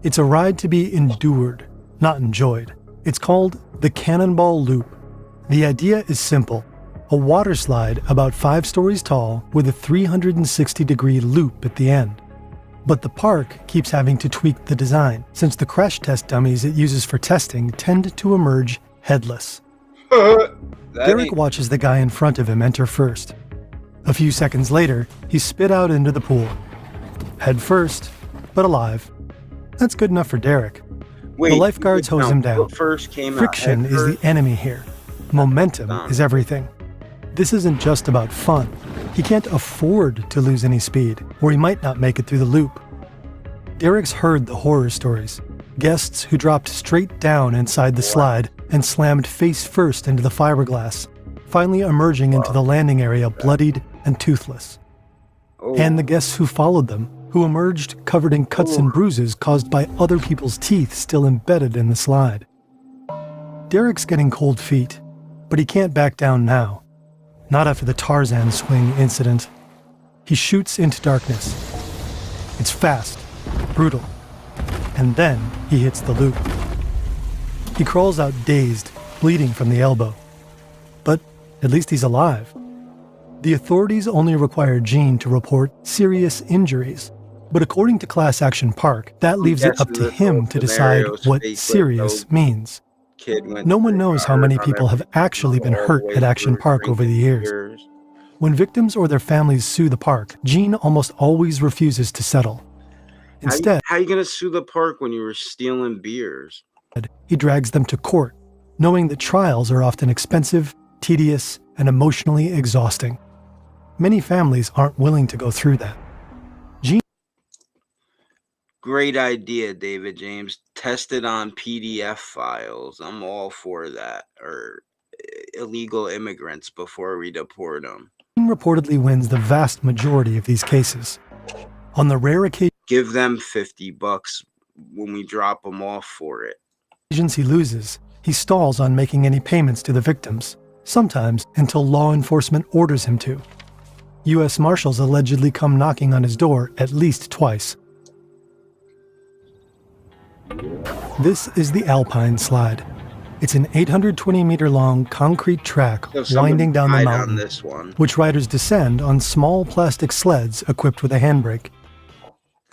Speaker 13: It's a ride to be endured, not enjoyed. It's called the Cannonball Loop. The idea is simple. A water slide about 5 stories tall with a 360-degree loop at the end. But the park keeps having to tweak the design, since the crash test dummies it uses for testing tend to emerge headless. Derek watches the guy in front of him enter first. A few seconds later, he's spit out into the pool. Head first, but alive. That's good enough for Derek.
Speaker 1: Wait,
Speaker 13: The lifeguards hose him down.
Speaker 1: what first came out?
Speaker 13: Friction
Speaker 1: Head
Speaker 13: is
Speaker 1: first?
Speaker 13: the enemy here. Momentum is everything. This isn't just about fun. He can't afford to lose any speed, or he might not make it through the loop. Derek's heard the horror stories. Guests who dropped straight down inside the slide and slammed face first into the fiberglass, finally emerging into the landing area bloodied and toothless. And the guests who followed them, who emerged covered in cuts and bruises caused by other people's teeth still embedded in the slide. Derek's getting cold feet, but he can't back down now. Not after the Tarzan swing incident. He shoots into darkness. It's fast, brutal, and then he hits the loop. He crawls out dazed, bleeding from the elbow. But at least he's alive. The authorities only require Gene to report serious injuries. But according to Class Action Park, that leaves it up to him to decide what serious means. No one knows how many people have actually been hurt at Action Park over the years. When victims or their families sue the park, Gene almost always refuses to settle. Instead,
Speaker 1: How you gonna sue the park when you were stealing beers?
Speaker 13: he drags them to court, knowing that trials are often expensive, tedious, and emotionally exhausting. Many families aren't willing to go through that. Gene
Speaker 1: Great idea, David James. Test it on PDF files. I'm all for that. Or illegal immigrants before we deport them.
Speaker 13: Reportedly wins the vast majority of these cases. On the rare occasion,
Speaker 1: give them $50 when we drop them off for it.
Speaker 13: He loses, he stalls on making any payments to the victims, sometimes until law enforcement orders him to. U.S. Marshals allegedly come knocking on his door at least twice. This is the Alpine Slide. It's an 820-meter-long concrete track winding down the mountain, which riders descend on small plastic sleds equipped with a handbrake.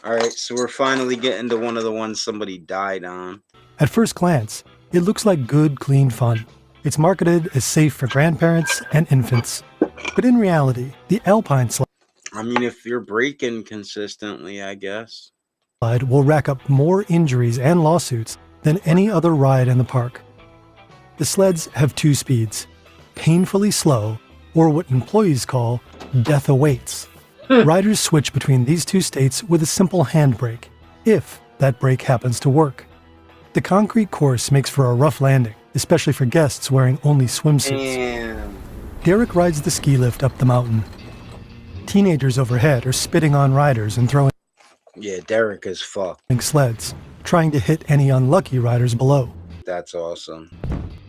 Speaker 1: All right, so we're finally getting to one of the ones somebody died on.
Speaker 13: At first glance, it looks like good, clean fun. It's marketed as safe for grandparents and infants. But in reality, the Alpine Slide,
Speaker 1: I mean, if you're braking consistently, I guess,
Speaker 13: will rack up more injuries and lawsuits than any other ride in the park. The sleds have two speeds, painfully slow, or what employees call death awaits. Riders switch between these two states with a simple handbrake, if that brake happens to work. The concrete course makes for a rough landing, especially for guests wearing only swimsuits.
Speaker 1: Damn.
Speaker 13: Derek rides the ski lift up the mountain. Teenagers overhead are spitting on riders and throwing
Speaker 1: Derek is fucked.
Speaker 13: Sleds, trying to hit any unlucky riders below.
Speaker 1: That's awesome.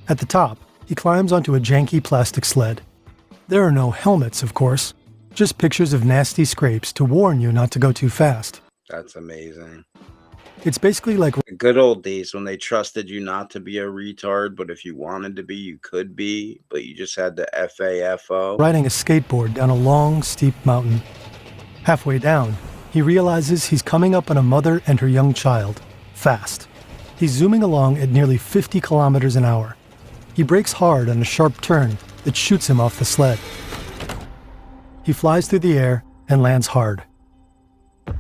Speaker 13: At the top, he climbs onto a janky plastic sled. There are no helmets, of course, just pictures of nasty scrapes to warn you not to go too fast.
Speaker 1: That's amazing.
Speaker 13: It's basically like
Speaker 1: the good old days when they trusted you not to be a retard, but if you wanted to be, you could be, but you just had the FAFO.
Speaker 13: Riding a skateboard down a long, steep mountain. Halfway down, he realizes he's coming up on a mother and her young child, fast. He's zooming along at nearly 50 kilometers an hour. He brakes hard on a sharp turn that shoots him off the sled. He flies through the air and lands hard.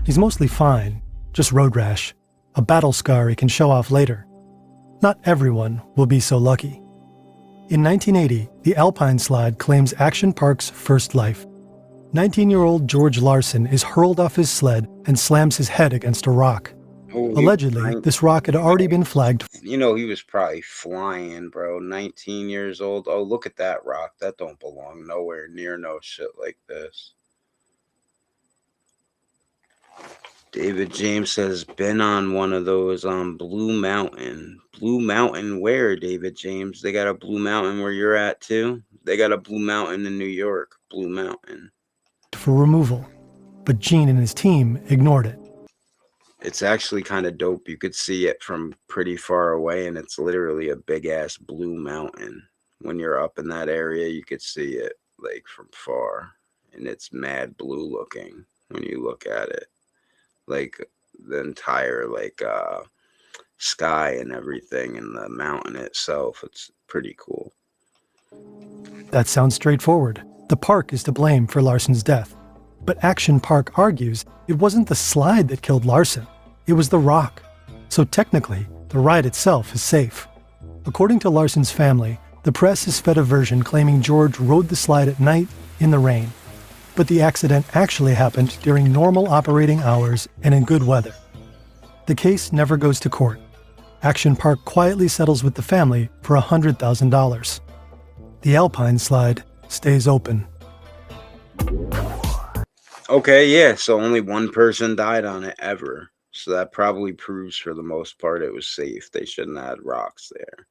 Speaker 13: He's mostly fine, just road rash, a battle scar he can show off later. Not everyone will be so lucky. In 1980, the Alpine Slide claims Action Park's first life. 19-year-old George Larson is hurled off his sled and slams his head against a rock. Allegedly, this rock had already been flagged.
Speaker 1: You know, he was probably flying, bro. 19 years old. Oh, look at that rock. That don't belong nowhere near no shit like this. David James has been on one of those on Blue Mountain. Blue Mountain where, David James? They got a Blue Mountain where you're at too? They got a Blue Mountain in New York. Blue Mountain.
Speaker 13: For removal. But Gene and his team ignored it.
Speaker 1: It's actually kind of dope. You could see it from pretty far away, and it's literally a big-ass blue mountain. When you're up in that area, you could see it, like, from far. And it's mad blue looking when you look at it. Like, the entire, like, sky and everything, and the mountain itself. It's pretty cool.
Speaker 13: That sounds straightforward. The park is to blame for Larson's death. But Action Park argues it wasn't the slide that killed Larson. It was the rock. So technically, the ride itself is safe. According to Larson's family, the press has fed a version claiming George rode the slide at night in the rain. But the accident actually happened during normal operating hours and in good weather. The case never goes to court. Action Park quietly settles with the family for $100,000. The Alpine Slide stays open.
Speaker 1: Okay, yeah, so only one person died on it ever. So that probably proves for the most part it was safe. They shouldn't have had rocks there.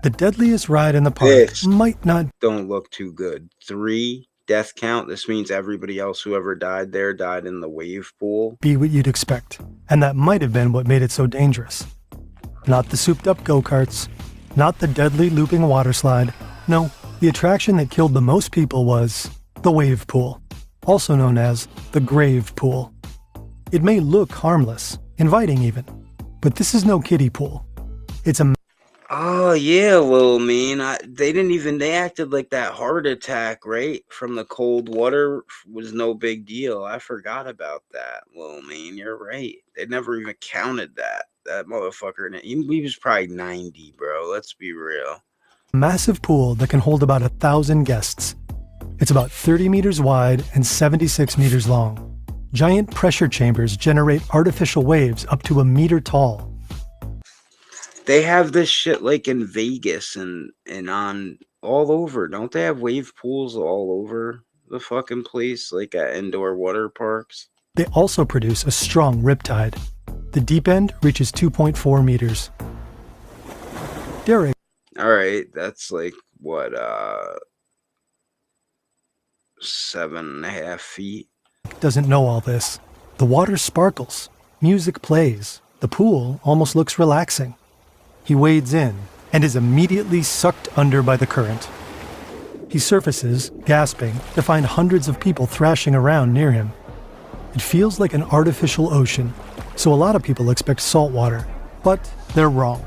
Speaker 13: The deadliest ride in the park might not...
Speaker 1: Don't look too good. 3 death count. This means everybody else who ever died there died in the wave pool.
Speaker 13: ...be what you'd expect. And that might have been what made it so dangerous. Not the souped-up go-karts. Not the deadly looping water slide. No, the attraction that killed the most people was... the wave pool, also known as the grave pool. It may look harmless, inviting even, but this is no kiddie pool. It's a...
Speaker 1: Oh, yeah, Lil Mean. They acted like that heart attack, right? From the cold water was no big deal. I forgot about that, Lil Mean. You're right. They never even counted that. That motherfucker, he was probably 90, bro. Let's be real.
Speaker 13: Massive pool that can hold about 1,000 guests. It's about 30 meters wide and 76 meters long. Giant pressure chambers generate artificial waves up to 1 meter tall.
Speaker 1: They have this shit like in Vegas and on all over. Don't they have wave pools all over the fucking place, like at indoor water parks?
Speaker 13: They also produce a strong riptide. The deep end reaches 2.4 meters. Derek.
Speaker 1: All right, that's like what, 7.5 feet.
Speaker 13: Doesn't know all this. The water sparkles. Music plays. The pool almost looks relaxing. He wades in and is immediately sucked under by the current. He surfaces, gasping, to find hundreds of people thrashing around near him. It feels like an artificial ocean, so a lot of people expect salt water, but they're wrong.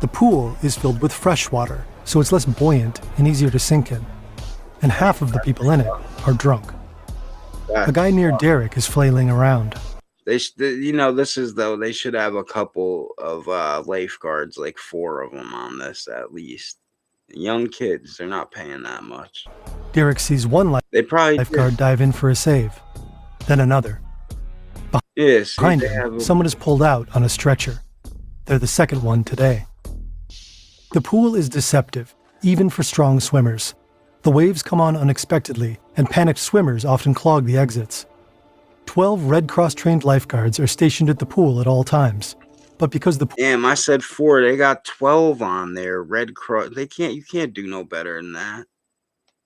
Speaker 13: The pool is filled with fresh water, so it's less buoyant and easier to sink in. And half of the people in it are drunk. A guy near Derek is flailing around.
Speaker 1: You know, this is though, they should have a couple of lifeguards, like 4 of them on this at least. Young kids, they're not paying that much.
Speaker 13: Derek sees one lifeguard dive in for a save, then another. Behind him, someone is pulled out on a stretcher. They're the second one today. The pool is deceptive, even for strong swimmers. The waves come on unexpectedly, and panicked swimmers often clog the exits. 12 Red Cross-trained lifeguards are stationed at the pool at all times. But because the
Speaker 1: Damn, I said 4. They got 12 on there. Red Cross. You can't do no better than that.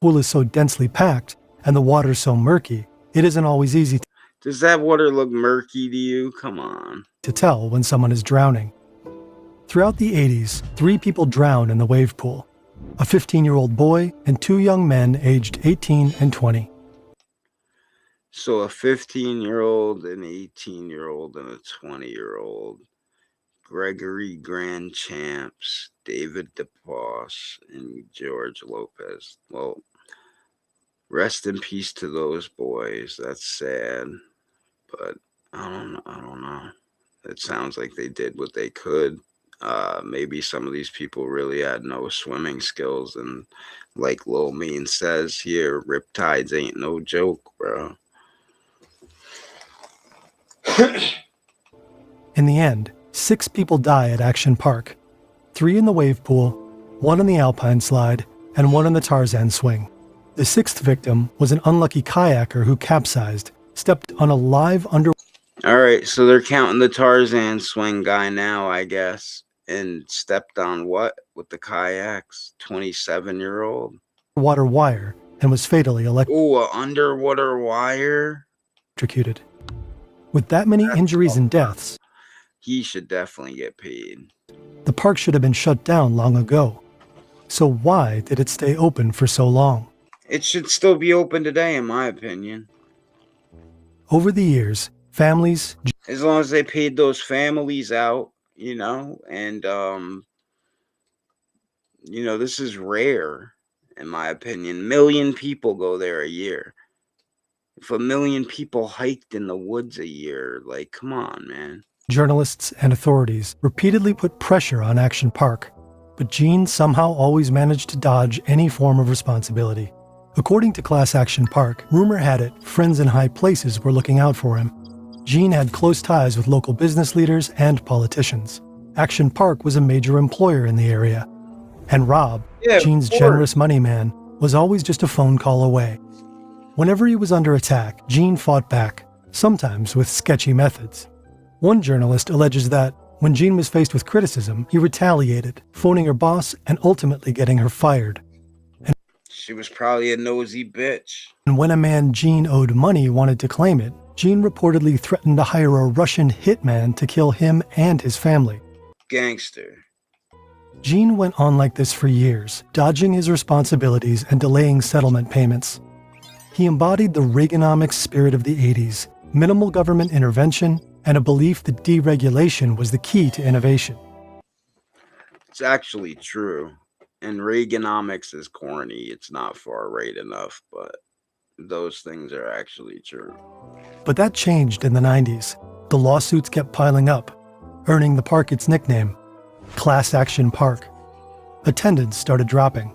Speaker 13: Pool is so densely packed and the water so murky, it isn't always easy
Speaker 1: Does that water look murky to you? Come on.
Speaker 13: to tell when someone is drowning. Throughout the 80s, 3 people drowned in the wave pool. A 15-year-old boy and 2 young men aged 18 and 20.
Speaker 1: So a 15-year-old, an 18-year-old, and a 20-year-old. Gregory Grand Champs, David DePauss, and George Lopez. Well, rest in peace to those boys. That's sad, but I don't know. It sounds like they did what they could. Maybe some of these people really had no swimming skills, and like Lil Mean says here, riptides ain't no joke, bro.
Speaker 13: In the end, 6 people die at Action Park. 3 in the wave pool, 1 in the alpine slide, and 1 in the Tarzan swing. The 6th victim was an unlucky kayaker who capsized, stepped on a live
Speaker 1: All right, so they're counting the Tarzan swing guy now, I guess, and stepped on what with the kayaks? 27-year-old.
Speaker 13: underwater wire and was fatally
Speaker 1: Ooh, an underwater wire.
Speaker 13: electrocuted. With that many injuries and deaths,
Speaker 1: He should definitely get paid.
Speaker 13: the park should have been shut down long ago. So why did it stay open for so long?
Speaker 1: It should still be open today, in my opinion.
Speaker 13: Over the years, families,
Speaker 1: As long as they paid those families out, you know, and you know, this is rare, in my opinion. 1 million people go there a year. If 1 million people hiked in the woods a year, like, come on, man.
Speaker 13: journalists, and authorities repeatedly put pressure on Action Park, but Gene somehow always managed to dodge any form of responsibility. According to Class Action Park, rumor had it friends in high places were looking out for him. Gene had close ties with local business leaders and politicians. Action Park was a major employer in the area. And Rob, Gene's generous money man, was always just a phone call away. Whenever he was under attack, Gene fought back, sometimes with sketchy methods. One journalist alleges that, when Gene was faced with criticism, he retaliated, phoning her boss and ultimately getting her fired.
Speaker 1: She was probably a nosy bitch.
Speaker 13: And when a man Gene owed money wanted to claim it, Gene reportedly threatened to hire a Russian hitman to kill him and his family.
Speaker 1: Gangster.
Speaker 13: Gene went on like this for years, dodging his responsibilities and delaying settlement payments. He embodied the Reaganomics spirit of the 80s, minimal government intervention, and a belief that deregulation was the key to innovation.
Speaker 1: It's actually true. And Reaganomics is corny. It's not far right enough, but those things are actually true.
Speaker 13: But that changed in the 90s. The lawsuits kept piling up, earning the park its nickname, Class Action Park. Attendance started dropping.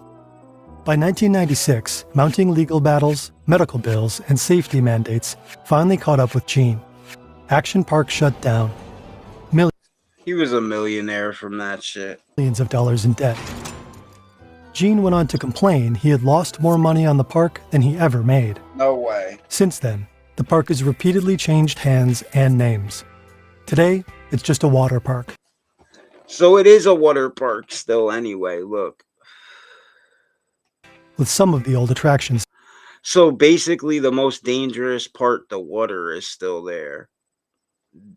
Speaker 13: By 1996, mounting legal battles, medical bills, and safety mandates finally caught up with Gene. Action Park shut down.
Speaker 1: He was a millionaire from that shit.
Speaker 13: Millions of dollars in debt. Gene went on to complain he had lost more money on the park than he ever made.
Speaker 1: No way.
Speaker 13: Since then, the park has repeatedly changed hands and names. Today, it's just a water park.
Speaker 1: So it is a water park still anyway, look.
Speaker 13: With some of the old attractions.
Speaker 1: So basically the most dangerous part, the water, is still there.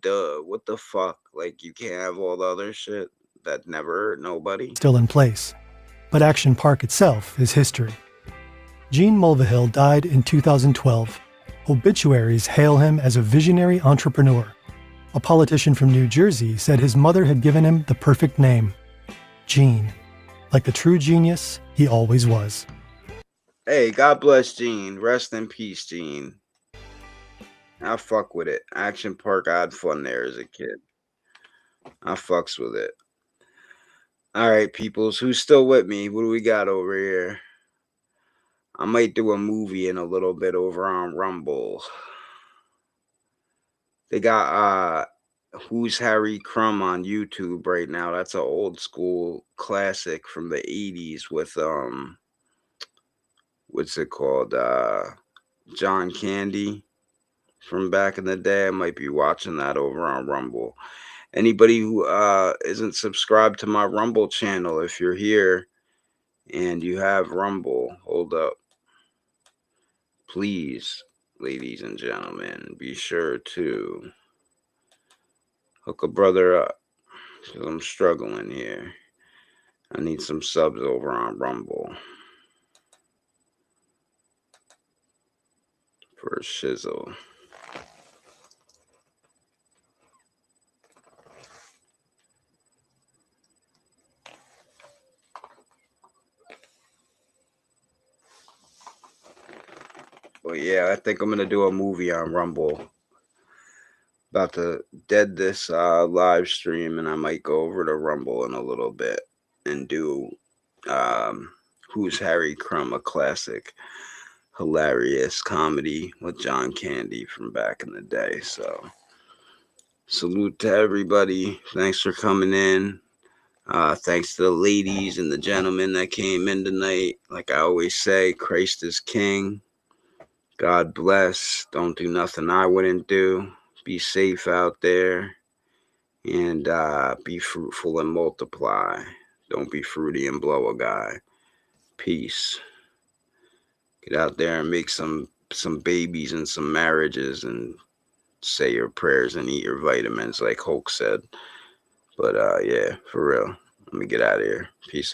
Speaker 1: Duh, what the fuck? Like, you can't have all the other shit that never hurt nobody.
Speaker 13: Still in place. But Action Park itself is history. Gene Mulvihill died in 2012. Obituaries hail him as a visionary entrepreneur. A politician from New Jersey said his mother had given him the perfect name, Gene, like the true genius he always was.
Speaker 1: Hey, God bless Gene. Rest in peace, Gene. I fuck with it. Action Park, I had fun there as a kid. I fucks with it. All right, peoples, who's still with me? What do we got over here? I might do a movie in a little bit over on Rumble. They got Who's Harry Crumb on YouTube right now. That's an old school classic from the 80s with what's it called? John Candy from back in the day. I might be watching that over on Rumble. Anybody who isn't subscribed to my Rumble channel, if you're here and you have Rumble, hold up. Please, ladies and gentlemen, be sure to hook a brother up, because I'm struggling here. I need some subs over on Rumble for a shizzle. But yeah, I think I'm going to do a movie on Rumble. About to dead this live stream, and I might go over to Rumble in a little bit and do Who's Harry Crumb, a classic, hilarious comedy with John Candy from back in the day. So salute to everybody. Thanks for coming in. Thanks to the ladies and the gentlemen that came in tonight. Like I always say, Christ is King. God bless. Don't do nothing I wouldn't do. Be safe out there. And be fruitful and multiply. Don't be fruity and blow a guy. Peace. Get out there and make some babies and some marriages and say your prayers and eat your vitamins like Hulk said. But yeah, for real. Let me get out of here. Peace out.